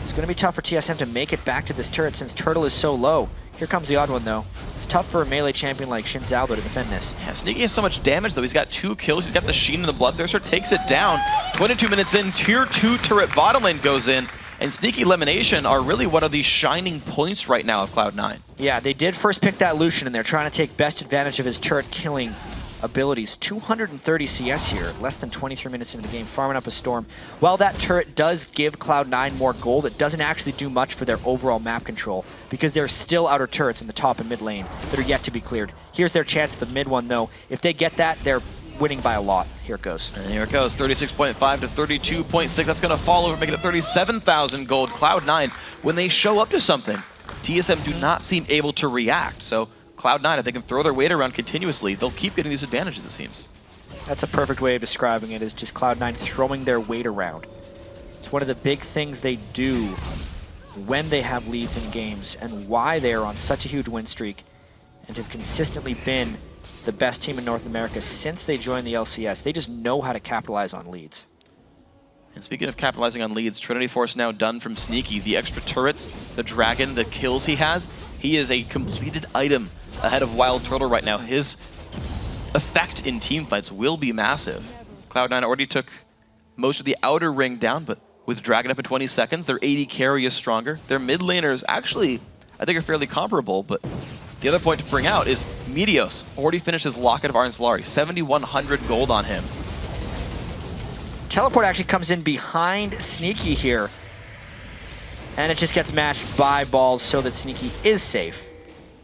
It's going to be tough for TSM to make it back to this turret since Turtle is so low. Here comes the TheOddOne, though. It's tough for a melee champion like Zhao to defend this. Yeah, Sneaky has so much damage, though. He's got 2 kills. He's got the Sheen and the Bloodthirster. Takes it down. 22 minutes in, tier 2 turret bottom lane goes in. And Sneaky LemonNation are really one of the shining points right now of Cloud9. Yeah, they did first pick that Lucian, and they're trying to take best advantage of his turret killing abilities. 230 CS here, less than 23 minutes into the game, farming up a Storm. While that turret does give Cloud9 more gold, it doesn't actually do much for their overall map control because there's still outer turrets in the top and mid lane that are yet to be cleared. Here's their chance at the mid one, though. If they get that, they're winning by a lot. Here it goes. And here it goes, 36.5 to 32.6. That's going to fall over, making it 37,000 gold. Cloud9, when they show up to something, TSM do not seem able to react. So Cloud9, if they can throw their weight around continuously, they'll keep getting these advantages, it seems. That's a perfect way of describing it, is just Cloud9 throwing their weight around. It's one of the big things they do when they have leads in games and why they are on such a huge win streak and have consistently been the best team in North America since they joined the LCS. They just know how to capitalize on leads. And speaking of capitalizing on leads, Trinity Force now done from Sneaky. The extra turrets, the dragon, the kills he has, he is a completed item ahead of WildTurtle right now. His effect in teamfights will be massive. Cloud9 already took most of the outer ring down, but with Dragon up in 20 seconds, their AD carry is stronger. Their mid laners actually, I think, are fairly comparable, but the other point to bring out is Meteos already finished his Locket of Arnslari, 7,100 gold on him. Teleport actually comes in behind Sneaky here, and it just gets matched by Balls so that Sneaky is safe.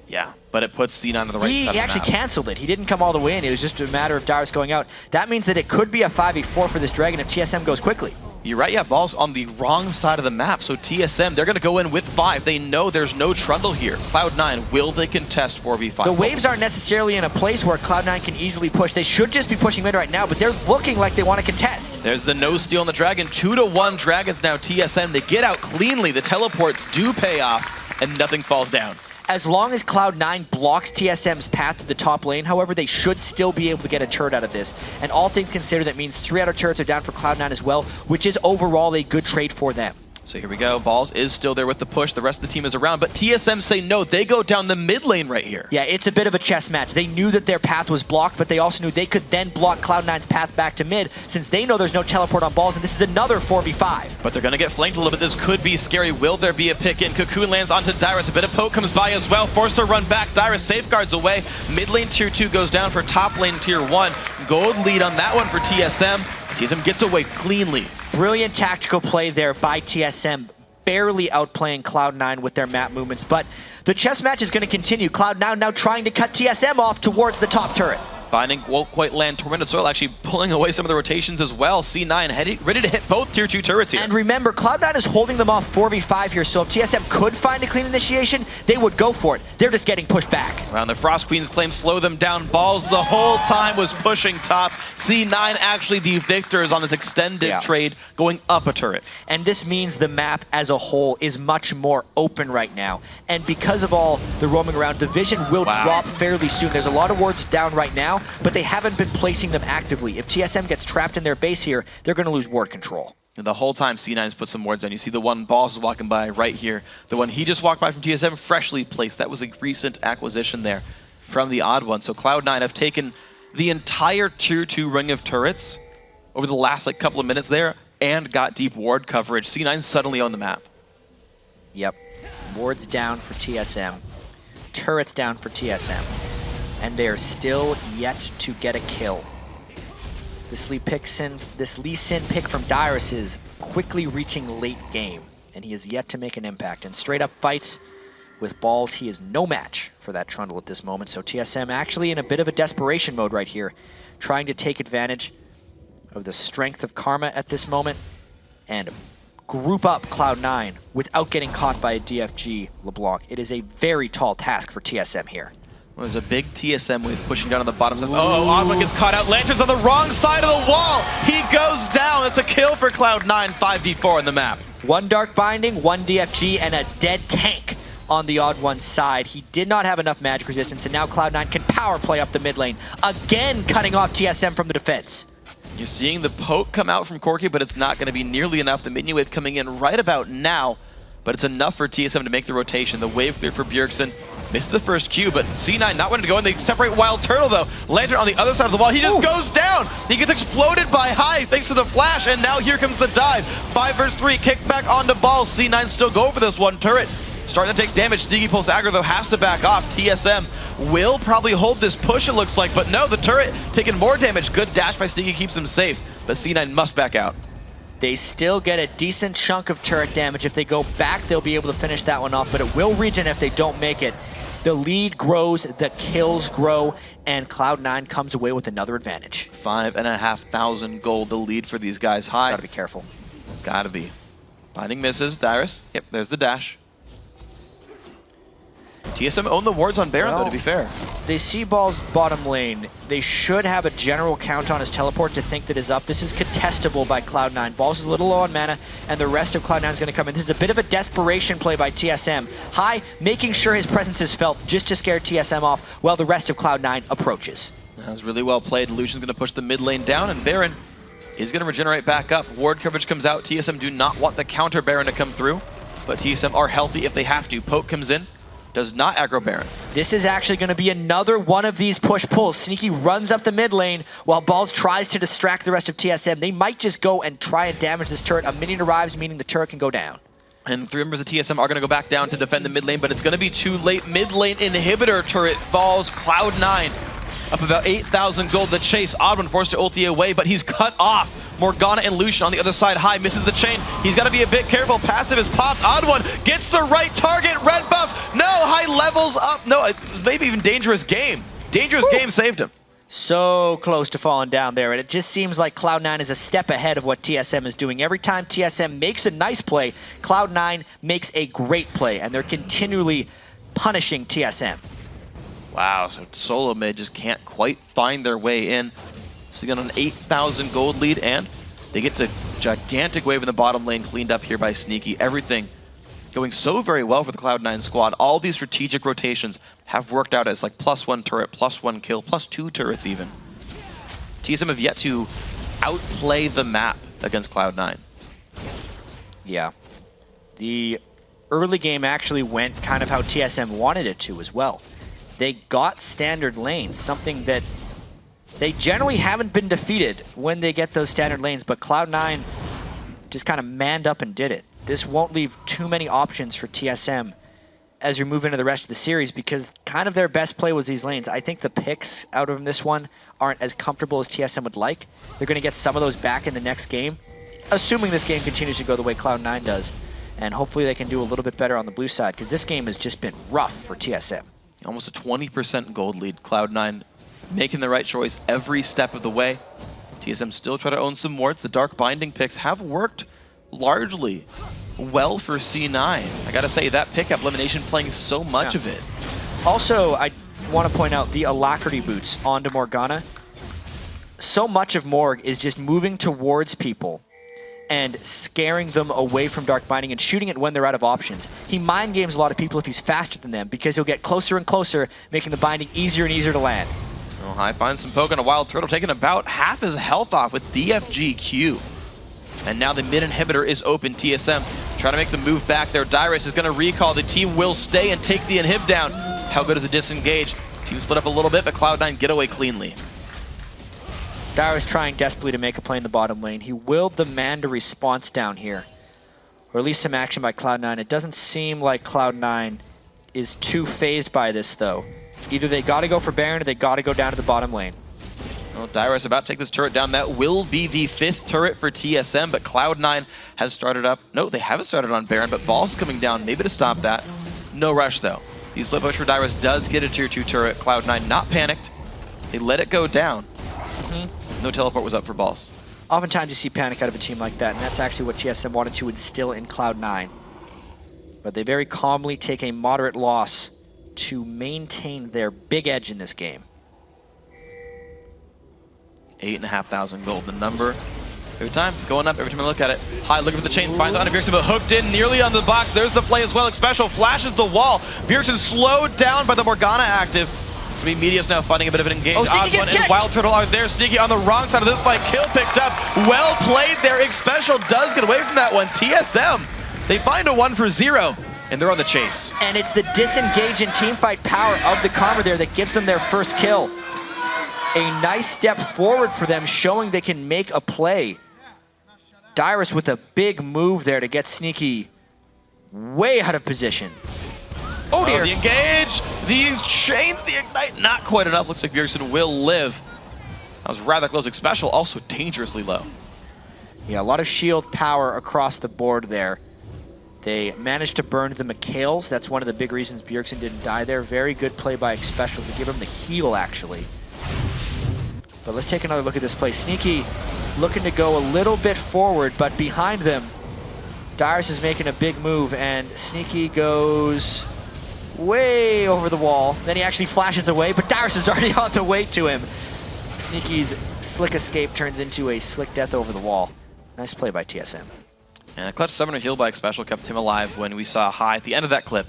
Yeah, but it puts C9 on the right side of the He actually map. canceled it. He didn't come all the way in. It was just a matter of Dyrus going out. That means that it could be a 5v4 for this Dragon if TSM goes quickly. You're right, yeah, Ball's on the wrong side of the map, so TSM, they're going to go in with 5. They know there's no Trundle here. Cloud9, will they contest 4v5? The waves aren't necessarily in a place where Cloud9 can easily push. They should just be pushing mid right now, but they're looking like they want to contest. There's the no steal on the Dragon. 2-1 Dragons now, TSM. They get out cleanly. The teleports do pay off, and nothing falls down. As long as Cloud9 blocks TSM's path to the top lane, however, they should still be able to get a turret out of this. And all things considered, that means 3 outer turrets are down for Cloud9 as well, which is overall a good trade for them. So here we go. Balls is still there with the push. The rest of the team is around, but TSM say no. They go down the mid lane right here. Yeah, it's a bit of a chess match. They knew that their path was blocked, but they also knew they could then block Cloud9's path back to mid, since they know there's no teleport on Balls, and this is another 4v5. But they're going to get flanked a little bit. This could be scary. Will there be a pick in? Cocoon lands onto Dyrus. A bit of poke comes by as well. Forced to run back. Dyrus safeguards away. Mid lane tier 2 goes down for top lane tier 1. Gold lead on that one for TSM. TSM gets away cleanly. Brilliant tactical play there by TSM. Barely outplaying Cloud9 with their map movements, but the chess match is going to continue. Cloud9 now trying to cut TSM off towards the top turret. Binding won't quite land. Tormented Soil actually pulling away some of the rotations as well. C9 ready to hit both tier 2 turrets here. And remember, Cloud9 is holding them off 4v5 here, so if TSM could find a clean initiation, they would go for it. They're just getting pushed back. Around the Frost Queen's claim, slow them down. Balls the whole time was pushing top. C9 actually the victors on this extended trade, going up a turret. And this means the map as a whole is much more open right now. And because of all the roaming around, Division will drop fairly soon. There's a lot of wards down right now, but they haven't been placing them actively. If TSM gets trapped in their base here, they're going to lose ward control. And the whole time C9's put some wards on. You see the one Balls is walking by right here. The one he just walked by from TSM, freshly placed. That was a recent acquisition there from TheOddOne. So Cloud9 have taken the entire tier 2 ring of turrets over the last couple of minutes there and got deep ward coverage. C9 suddenly on the map. Yep. Wards down for TSM. Turrets down for TSM. And they are still yet to get a kill. This Lee Sin pick from Dyrus is quickly reaching late game, and he is yet to make an impact. And straight up fights with Balls, he is no match for that Trundle at this moment. So TSM actually in a bit of a desperation mode right here, trying to take advantage of the strength of Karma at this moment and group up Cloud9 without getting caught by a DFG LeBlanc. It is a very tall task for TSM here. Well, there's a big TSM wave pushing down on the bottom. Oh, Hartman gets caught out. Lantern's on the wrong side of the wall. He goes down. It's a kill for Cloud9, 5v4 on the map. One Dark Binding, one DFG, and a dead tank on the TheOddOne side. He did not have enough magic resistance, and now Cloud9 can power play up the mid lane, again cutting off TSM from the defense. You're seeing the poke come out from Corki, but it's not going to be nearly enough. The minion wave coming in right about now, but it's enough for TSM to make the rotation. The wave clear for Bjergsen. Missed the first Q, but C9 not wanting to go in. They separate WildTurtle though. Lantern on the other side of the wall. He just goes down. He gets exploded by High thanks to the flash, and now here comes the dive. 5 versus 3, kick back onto Balls. C9 still go for this one turret. Starting to take damage. Sneaky Pulse Aggro though has to back off. TSM will probably hold this push it looks like, but no, the turret taking more damage. Good dash by Sneaky keeps him safe, but C9 must back out. They still get a decent chunk of turret damage. If they go back, they'll be able to finish that one off, but it will regen if they don't make it. The lead grows, the kills grow, and Cloud9 comes away with another advantage. 5,500 gold, the lead for these guys. High. Gotta be careful. Gotta be. Binding misses, Dyrus. Yep, there's the dash. TSM own the wards on Baron, though, to be fair. They see Balls bottom lane. They should have a general count on his teleport to think that is up. This is contestable by Cloud9. Balls is a little low on mana, and the rest of Cloud9 is going to come in. This is a bit of a desperation play by TSM. High, making sure his presence is felt just to scare TSM off while the rest of Cloud9 approaches. That was really well played. Lucian's going to push the mid lane down, and Baron is going to regenerate back up. Ward coverage comes out. TSM do not want the counter Baron to come through, but TSM are healthy if they have to. Poke comes in. Does not aggro Baron. This is actually going to be another one of these push-pulls. Sneaky runs up the mid lane while Balls tries to distract the rest of TSM. They might just go and try and damage this turret. A minion arrives, meaning the turret can go down. And 3 members of TSM are going to go back down to defend the mid lane, but it's going to be too late. Mid lane inhibitor turret falls. Cloud9 up about 8,000 gold. The chase. TheOddOne forced to ulti away, but he's cut off. Morgana and Lucian on the other side. High misses the chain. He's got to be a bit careful. Passive is popped. TheOddOne gets the right target. Red buff. No, High levels up. No, maybe even dangerous game. Dangerous game saved him. So close to falling down there, and it just seems like Cloud9 is a step ahead of what TSM is doing. Every time TSM makes a nice play, Cloud9 makes a great play, and they're continually punishing TSM. Wow, so solo mid just can't quite find their way in. So they got an 8,000 gold lead, and they get to gigantic wave in the bottom lane cleaned up here by Sneaky. Everything going so very well for the Cloud9 squad. All these strategic rotations have worked out as like +1 turret, +1 kill, +2 turrets even. TSM have yet to outplay the map against Cloud9. Yeah. The early game actually went kind of how TSM wanted it to as well. They got standard lanes, something that they generally haven't been defeated when they get those standard lanes, but Cloud9 just kind of manned up and did it. This won't leave too many options for TSM as we move into the rest of the series, because kind of their best play was these lanes. I think the picks out of this one aren't as comfortable as TSM would like. They're going to get some of those back in the next game, assuming this game continues to go the way Cloud9 does. And hopefully they can do a little bit better on the blue side, because this game has just been rough for TSM. Almost a 20% gold lead. Cloud9 making the right choice every step of the way. TSM still try to own some wards. The Dark Binding picks have worked largely well for C9. I gotta say, that pickup, LemonNation playing so much of it. Also, I want to point out the Alacrity boots onto Morgana. So much of Morg is just moving towards people and scaring them away from Dark Binding and shooting it when they're out of options. He mind games a lot of people if he's faster than them, because he'll get closer and closer, making the binding easier and easier to land. Oh, High finds some poke on a WildTurtle, taking about half his health off with DFGQ. And now the mid inhibitor is open. TSM trying to make the move back there. Dyrus is going to recall. The team will stay and take the inhib down. How good is a disengage? Team split up a little bit, but Cloud9 get away cleanly. Dyrus trying desperately to make a play in the bottom lane. He will demand a response down here, or at least some action by Cloud9. It doesn't seem like Cloud9 is too phased by this, though. Either they got to go for Baron or they got to go down to the bottom lane. Well, Dyrus about to take this turret down. That will be the 5th turret for TSM, but Cloud9 has started up. No, they haven't started on Baron, but Balls is coming down, maybe to stop that. No rush, though. The split push for Dyrus does get a tier 2 turret. Cloud9 not panicked. They let it go down. No teleport was up for Balls. Oftentimes you see panic out of a team like that, and that's actually what TSM wanted to instill in Cloud9. But they very calmly take a moderate loss to maintain their big edge in this game. 8,500 gold, the number. Every time, it's going up every time I look at it. High, looking for the chain, finds on Bjergsen, but hooked in, nearly on the box. There's the play as well. Xpecial flashes the wall. Bjergsen slowed down by the Morgana active. To be Meteos now finding a bit of an engage. Oh, Sneaky gets kicked! WildTurtle are there. Sneaky on the wrong side of this fight. Kill picked up. Well played there. Xpecial does get away from that one. TSM, they find a 1-for-0, and they're on the chase. And it's the disengage and teamfight power of the Karma there that gives them their first kill. A nice step forward for them, showing they can make a play. Dyrus with a big move there to get Sneaky way out of position. Oh dear. The engage, the chains, the ignite, not quite enough. Looks like Bjergsen will live. That was rather close. Xpecial also dangerously low. Yeah, a lot of shield power across the board there. They managed to burn the McHales. That's one of the big reasons Bjergsen didn't die there. Very good play by Xpecial to give him the heal, actually. But let's take another look at this play. Sneaky looking to go a little bit forward, but behind them, Dyrus is making a big move, and Sneaky goes way over the wall. Then he actually flashes away, but Dyrus is already on the way to him. Sneaky's slick escape turns into a slick death over the wall. Nice play by TSM. And a clutch summoner heal by Xpecial kept him alive when we saw High at the end of that clip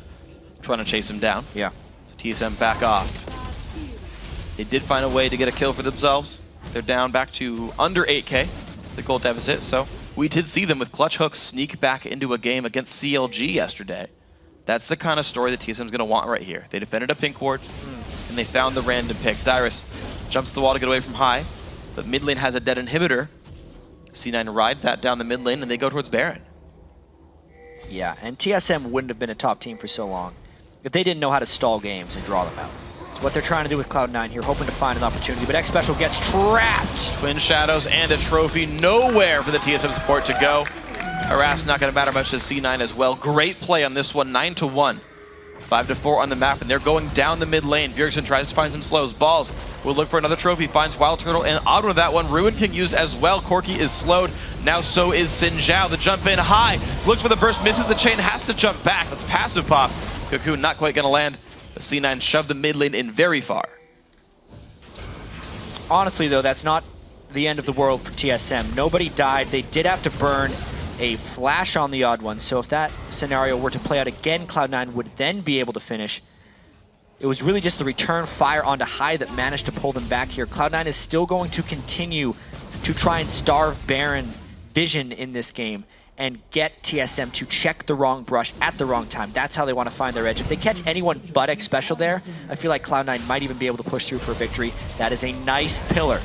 trying to chase him down. Yeah. So TSM back off. They did find a way to get a kill for themselves. They're down back to under 8k, the gold deficit. So we did see them with clutch hooks sneak back into a game against CLG yesterday. That's the kind of story that TSM is going to want right here. They defended a pink ward, and they found the random pick. Dyrus jumps the wall to get away from High, but mid lane has a dead inhibitor. C9 ride that down the mid lane, and they go towards Baron. Yeah, and TSM wouldn't have been a top team for so long if they didn't know how to stall games and draw them out. It's what they're trying to do with Cloud9 here, hoping to find an opportunity, but Xpecial gets trapped! Twin Shadows and a trophy, nowhere for the TSM support to go. Harass not going to matter much to C9 as well. Great play on this one, 9-1. 5-4 on the map, and they're going down the mid lane. Bjergsen tries to find some slows. Balls will look for another trophy, finds WildTurtle and OddOne with that one. Ruin King used as well. Corki is slowed. Now so is Zhao. The jump in high. Looks for the burst, misses the chain, has to jump back. That's passive pop. Cocoon not quite going to land. But C9 shoved the mid lane in very far. Honestly, though, that's not the end of the world for TSM. Nobody died. They did have to burn a flash on TheOddOne, so if that scenario were to play out again, Cloud9 would then be able to finish. It was really just the return fire onto High that managed to pull them back here. Cloud9 is still going to continue to try and starve Baron vision in this game, and get TSM to check the wrong brush at the wrong time. That's how they want to find their edge. If they catch anyone but Xpecial there, I feel like Cloud9 might even be able to push through for a victory. That is a nice pillar.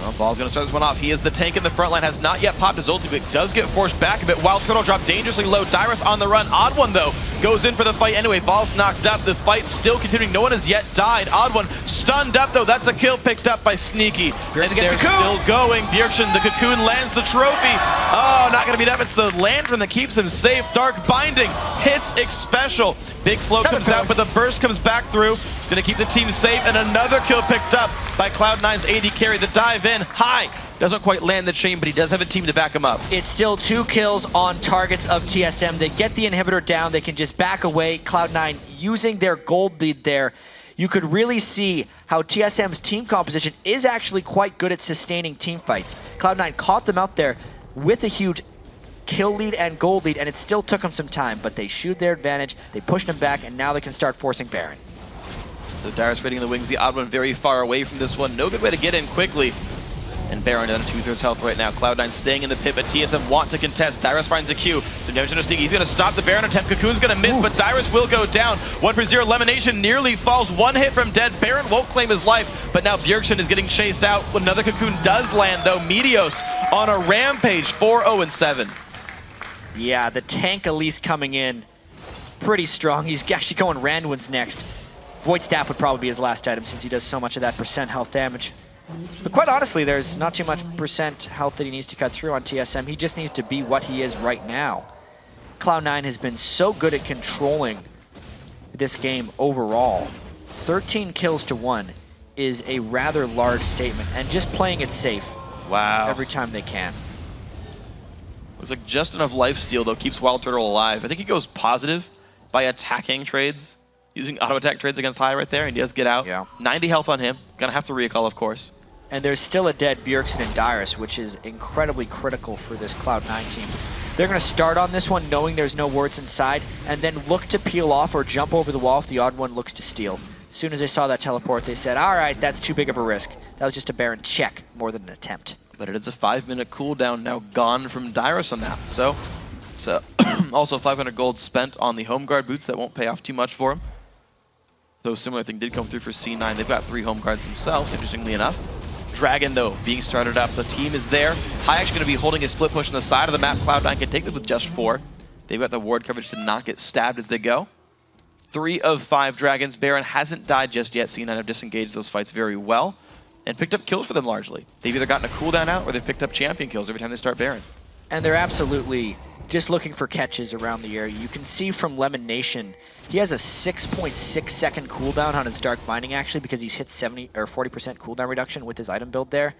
Well, Ball's going to start this one off. He is the tank in the front line, has not yet popped his ulti, but does get forced back a bit. WildTurtle dropped dangerously low. Dyrus on the run. OddOne, though, goes in for the fight anyway. Ball's knocked up. The fight's still continuing. No one has yet died. OddOne stunned up, though. That's a kill picked up by Sneaky. And they're still going. Bjergsen, the cocoon, lands the trophy. Oh, not going to beat up. It's the lantern that keeps him safe. Dark Binding hits Xpecial. Big slow comes out, but the burst comes back through. It's going to keep the team safe, and another kill picked up by Cloud9's AD carry. The dive in high. Doesn't quite land the chain, but he does have a team to back him up. It's still 2 kills on targets of TSM. They get the inhibitor down. They can just back away. Cloud9 using their gold lead there. You could really see how TSM's team composition is actually quite good at sustaining team fights. Cloud9 caught them out there with a huge kill lead and gold lead, and it still took them some time, but they showed their advantage. They pushed them back, and now they can start forcing Baron. So Dyrus raiding the wings, the OddOne very far away from this one. No good way to get in quickly. And Baron down to 2/3 health right now. Cloud9 staying in the pit, but TSM want to contest. Dyrus finds a Q. So Never's gonna sneak. He's gonna stop the Baron attempt. Cocoon's gonna miss, but Dyrus will go down. 1-0. LemonNation nearly falls. 1 hit from dead. Baron won't claim his life, but now Bjergsen is getting chased out. Another Cocoon does land, though. Meteos on a rampage, 4-0-7. Yeah, the tank Elise coming in pretty strong. He's actually going Randuin's next. Void Staff would probably be his last item since he does so much of that percent health damage. But quite honestly, there's not too much percent health that he needs to cut through on TSM. He just needs to be what he is right now. Cloud9 has been so good at controlling this game overall. 13 kills to 1 is a rather large statement, and just playing it safe. Wow. Every time they can. Looks like just enough lifesteal, though, keeps WildTurtle alive. I think he goes positive by attacking trades, using auto attack trades against high right there, and he does get out. Yeah. 90 health on him. Gonna have to recall, of course. And there's still a dead Bjergsen and Dyrus, which is incredibly critical for this Cloud9 team. They're going to start on this one knowing there's no wards inside, and then look to peel off or jump over the wall if the odd one looks to steal. As soon as they saw that teleport, they said, all right, that's too big of a risk. That was just a Baron check more than an attempt. But it is a 5-minute cooldown now gone from Dyrus on that. So it's also 500 gold spent on the home guard boots. That won't pay off too much for him. Though a similar thing did come through for C9. They've got 3 home guards themselves, interestingly enough. Dragon, though, being started up. The team is there. High actually going to be holding a split push on the side of the map. Cloud9 can take this with just 4. They've got the ward coverage to not get stabbed as they go. 3 of 5 dragons. Baron hasn't died just yet. C9 have disengaged those fights very well and picked up kills for them largely. They've either gotten a cooldown out or they've picked up champion kills every time they start Baron. And they're absolutely just looking for catches around the area. You can see from LemonNation, he has a 6.6 second cooldown on his Dark Binding actually because he's hit 70 or 40% cooldown reduction with his item build there.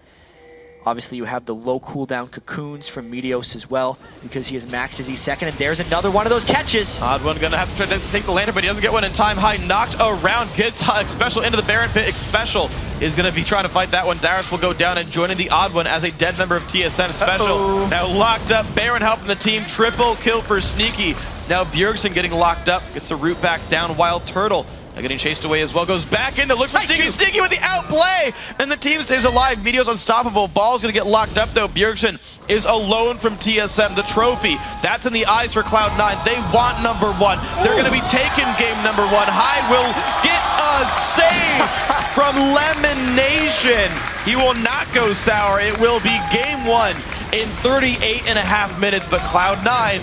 Obviously you have the low cooldown cocoons from Meteos as well because he has maxed his E2, and there's another one of those catches. OddOne gonna have to try to take the lantern, but he doesn't get one in time. High knocked around, gets Xpecial into the Baron pit. Xpecial is gonna be trying to fight that one. Dyrus will go down and joining the OddOne as a dead member of TSM. Xpecial now locked up. Baron helping the team. Triple kill for Sneaky. Now Bjergsen getting locked up, gets a root back down. WildTurtle now getting chased away as well, goes back in, looks for Sneaky. Sneaky with the outplay, and the team stays alive. Meteos unstoppable. Ball's gonna get locked up though. Bjergsen is alone from TSM. The trophy, that's in the eyes for Cloud9. They want number 1. They're gonna be taking game number 1. High will get a save from LemonNation. He will not go sour. It will be game 1 in 38.5 minutes, but Cloud9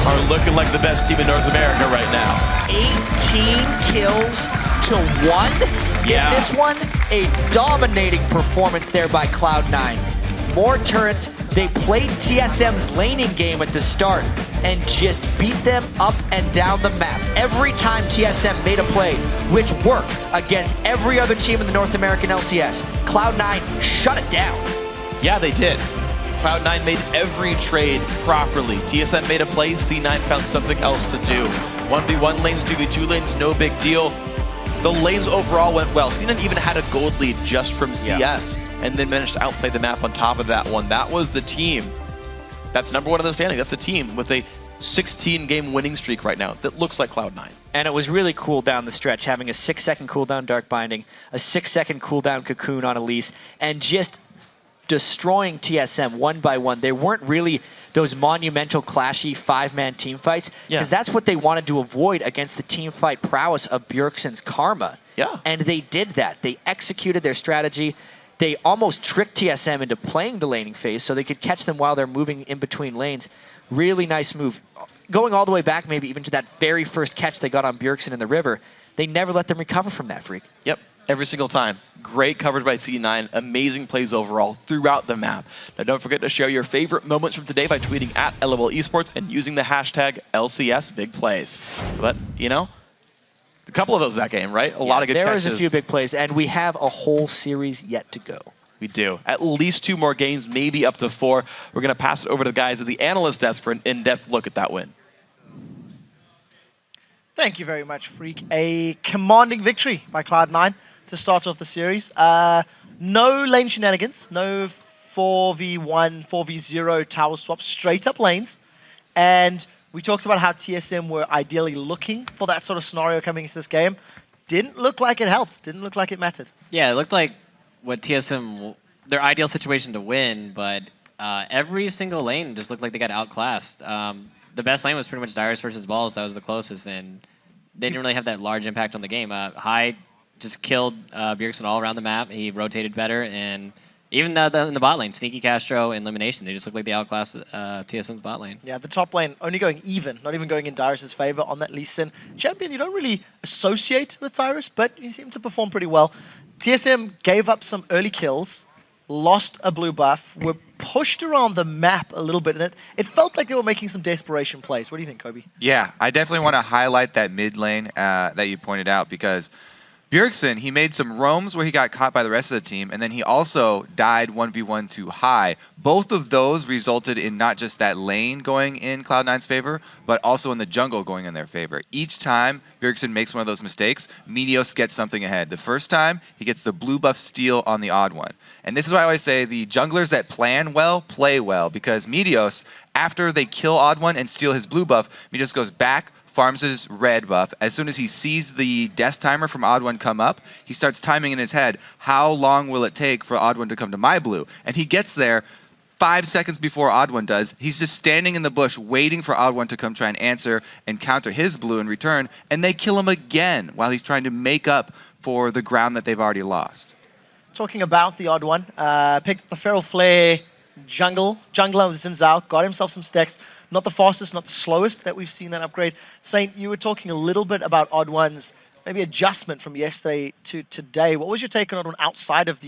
are looking like the best team in North America right now. 18 kills to 1 Yeah. in this one. A dominating performance there by Cloud9. More turrets. They played TSM's laning game at the start and just beat them up and down the map. Every time TSM made a play, which worked against every other team in the North American LCS, Cloud9 shut it down. Yeah, they did. Cloud9 made every trade properly. TSM made a play, C9 found something else to do. 1v1 lanes, 2v2 lanes, no big deal. The lanes overall went well. C9 even had a gold lead just from CS, and then managed to outplay the map on top of that one. That was the team that's number 1 in the standing. That's the team with a 16-game winning streak right now that looks like Cloud9. And it was really cool down the stretch, having a 6-second cooldown Dark Binding, a 6-second cooldown Cocoon on Elise, and just destroying TSM one by one. They weren't really those monumental, clashy 5-man team fights, because that's what they wanted to avoid against the team fight prowess of Bjergsen's Karma. Yeah. And they did that. They executed their strategy. They almost tricked TSM into playing the laning phase so they could catch them while they're moving in between lanes. Really nice move. Going all the way back maybe even to that very first catch they got on Bjergsen in the river, they never let them recover from that, Freak. Yep, every single time. Great coverage by C9. Amazing plays overall throughout the map. Now don't forget to share your favorite moments from today by tweeting at LOL Esports and using the hashtag LCS Big Plays. But, you know, a couple of those that game, right? A lot of good catches. There is a few big plays, and we have a whole series yet to go. We do. At least 2 more games, maybe up to 4. We're going to pass it over to the guys at the analyst desk for an in-depth look at that win. Thank you very much, Freak. A commanding victory by Cloud9 to start off the series. No lane shenanigans, no 4v1, 4v0 tower swaps, straight up lanes. And we talked about how TSM were ideally looking for that sort of scenario coming into this game. Didn't look like it helped. Didn't look like it mattered. Yeah, it looked like what TSM, their ideal situation to win, but every single lane just looked like they got outclassed. The best lane was pretty much Dyrus versus Balls. That was the closest, and they didn't really have that large impact on the game. High just killed Bjergsen all around the map. He rotated better, and even in the bot lane, Sneaky Castro and LemonNation, they just look like they outclassed TSM's bot lane. Yeah, the top lane only going even, not even going in Dyrus' favor on that Lucian. Champion you don't really associate with Dyrus, but he seemed to perform pretty well. TSM gave up some early kills, lost a blue buff, were pushed around the map a little bit, and it felt like they were making some desperation plays. What do you think, Kobe? Yeah, I definitely want to highlight that mid lane that you pointed out, because Bjergsen, he made some roams where he got caught by the rest of the team, and then he also died 1v1 to High. Both of those resulted in not just that lane going in Cloud9's favor, but also in the jungle going in their favor. Each time Bjergsen makes one of those mistakes, Meteos gets something ahead. The first time, he gets the blue buff steal on TheOddOne. And this is why I always say the junglers that plan well, play well, because Meteos, after they kill TheOddOne and steal his blue buff, Meteos goes back, farms his red buff. As soon as he sees the death timer from TheOddOne come up, he starts timing in his head, how long will it take for TheOddOne to come to my blue? And he gets there 5 seconds before TheOddOne does. He's just standing in the bush waiting for TheOddOne to come try and answer and counter his blue in return, and they kill him again while he's trying to make up for the ground that they've already lost. Talking about TheOddOne, picked up the Feral Flare jungler with Zhao, got himself some stacks. Not the fastest, not the slowest that we've seen that upgrade. Saint, you were talking a little bit about TheOddOne's maybe adjustment from yesterday to today. What was your take on TheOddOne outside of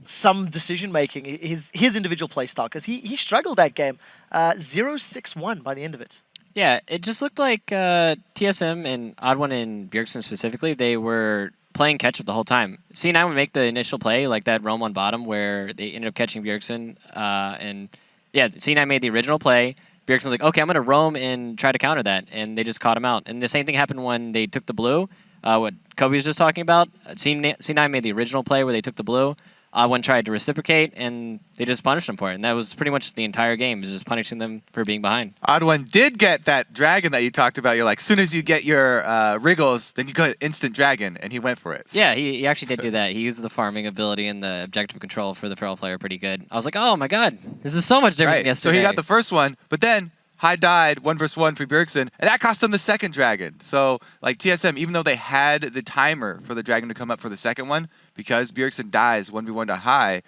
some decision making, his individual play style? Because he struggled that game. 0-6-1 by the end of it. Yeah, it just looked like TSM and TheOddOne and Bjergsen specifically, they were playing catch-up the whole time. C9 would make the initial play, like that roam on bottom where they ended up catching Bjergsen. And yeah, C9 made the original play. Bjergsen's like, okay, I'm going to roam and try to counter that. And they just caught him out. And the same thing happened when they took the blue, what Kobe was just talking about. C9 made the original play where they took the blue. TheOddOne tried to reciprocate, and they just punished him for it. And that was pretty much the entire game, just punishing them for being behind. TheOddOne did get that dragon that you talked about. You're like, as soon as you get your wriggles, then you got instant dragon, and he went for it. Yeah, he actually did do that. He used the farming ability and the objective control for the Feral Flare pretty good. I was like, oh my god, this is so much different than yesterday. So he got the first one, but then High died 1 versus 1 for Bjergsen, and that cost them the second dragon. So, like TSM, even though they had the timer for the dragon to come up for the second one, because Bjergsen dies 1v1 to High,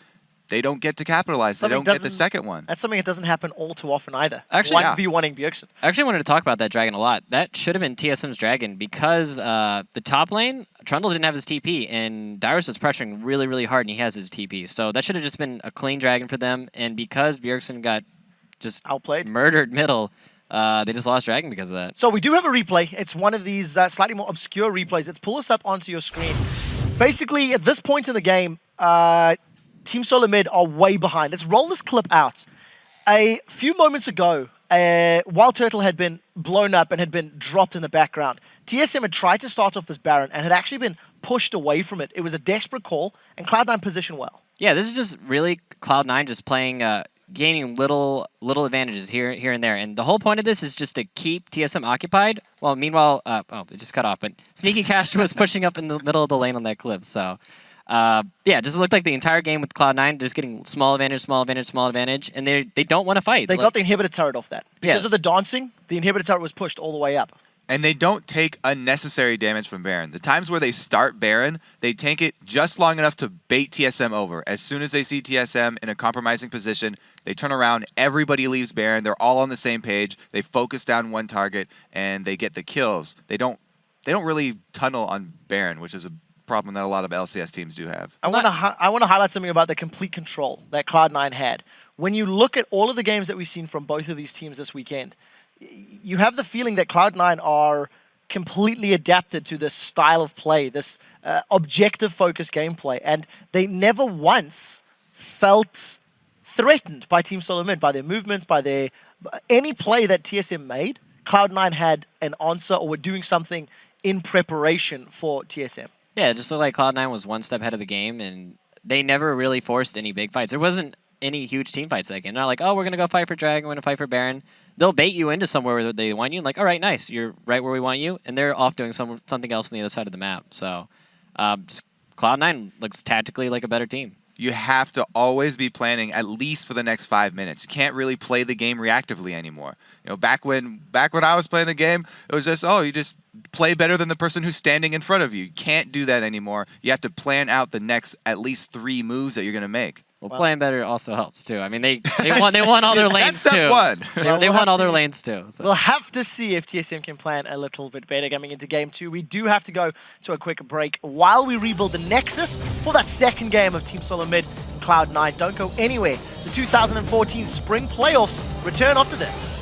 they don't get to capitalize. They don't get the second one. That's something that doesn't happen all too often either. Actually, 1v1ing Bjergsen. I actually wanted to talk about that dragon a lot. That should have been TSM's dragon because the top lane, Trundle didn't have his TP, and Dyrus was pressuring really, really hard, and he has his TP. So that should have just been a clean dragon for them, and because Bjergsen got just outplayed, murdered middle, they just lost dragon because of that. So we do have a replay. It's one of these slightly more obscure replays. Let's pull this up onto your screen. Basically, at this point in the game, Team Solar Mid are way behind. Let's roll this clip out. A few moments ago, WildTurtle had been blown up and had been dropped in the background. TSM had tried to start off this Baron and had actually been pushed away from it. It was a desperate call, and Cloud9 positioned well. Yeah, this is just really Cloud9 just playing, gaining little advantages here and there. And the whole point of this is just to keep TSM occupied. Well, meanwhile, oh, it just cut off, but Sneaky Castro was pushing up in the middle of the lane on that clip. So Yeah, just looked like the entire game with Cloud9 just getting small advantage, small advantage, small advantage, and they don't want to fight. They got the inhibitor turret off that. Because of the dancing, the inhibitor turret was pushed all the way up. And they don't take unnecessary damage from Baron. The times where they start Baron, they tank it just long enough to bait TSM over. As soon as they see TSM in a compromising position, they turn around, everybody leaves Baron, they're all on the same page, they focus down one target, and they get the kills. They don't really tunnel on Baron, which is a problem that a lot of LCS teams do have. I want to highlight something about the complete control that Cloud9 had. When you look at all of the games that we've seen from both of these teams this weekend, you have the feeling that Cloud9 are completely adapted to this style of play, this objective-focused gameplay, and they never once felt threatened by Team Solo Mid, by their movements, by any play that TSM made. Cloud9 had an answer or were doing something in preparation for TSM. Yeah, it just looked like Cloud9 was one step ahead of the game, and they never really forced any big fights. There wasn't any huge team fights that game. Not like, oh, we're going to go fight for Dragon, we're going to fight for Baron. They'll bait you into somewhere where they want you, and like, all right, nice, you're right where we want you, and they're off doing something else on the other side of the map. So Cloud9 looks tactically like a better team. You have to always be planning at least for the next 5 minutes. You can't really play the game reactively anymore. You know, back when I was playing the game, it was just, oh, you just play better than the person who's standing in front of you. You can't do that anymore. You have to plan out the next at least 3 moves that you're going to make. Well, playing better also helps too. I mean, they won all their lanes That's too. step one. They won all their lanes too. So. We'll have to see if TSM can plan a little bit better coming into game 2. We do have to go to a quick break while we rebuild the Nexus for that second game of Team Solo Mid Cloud9. Don't go anywhere. The 2014 Spring Playoffs return after this.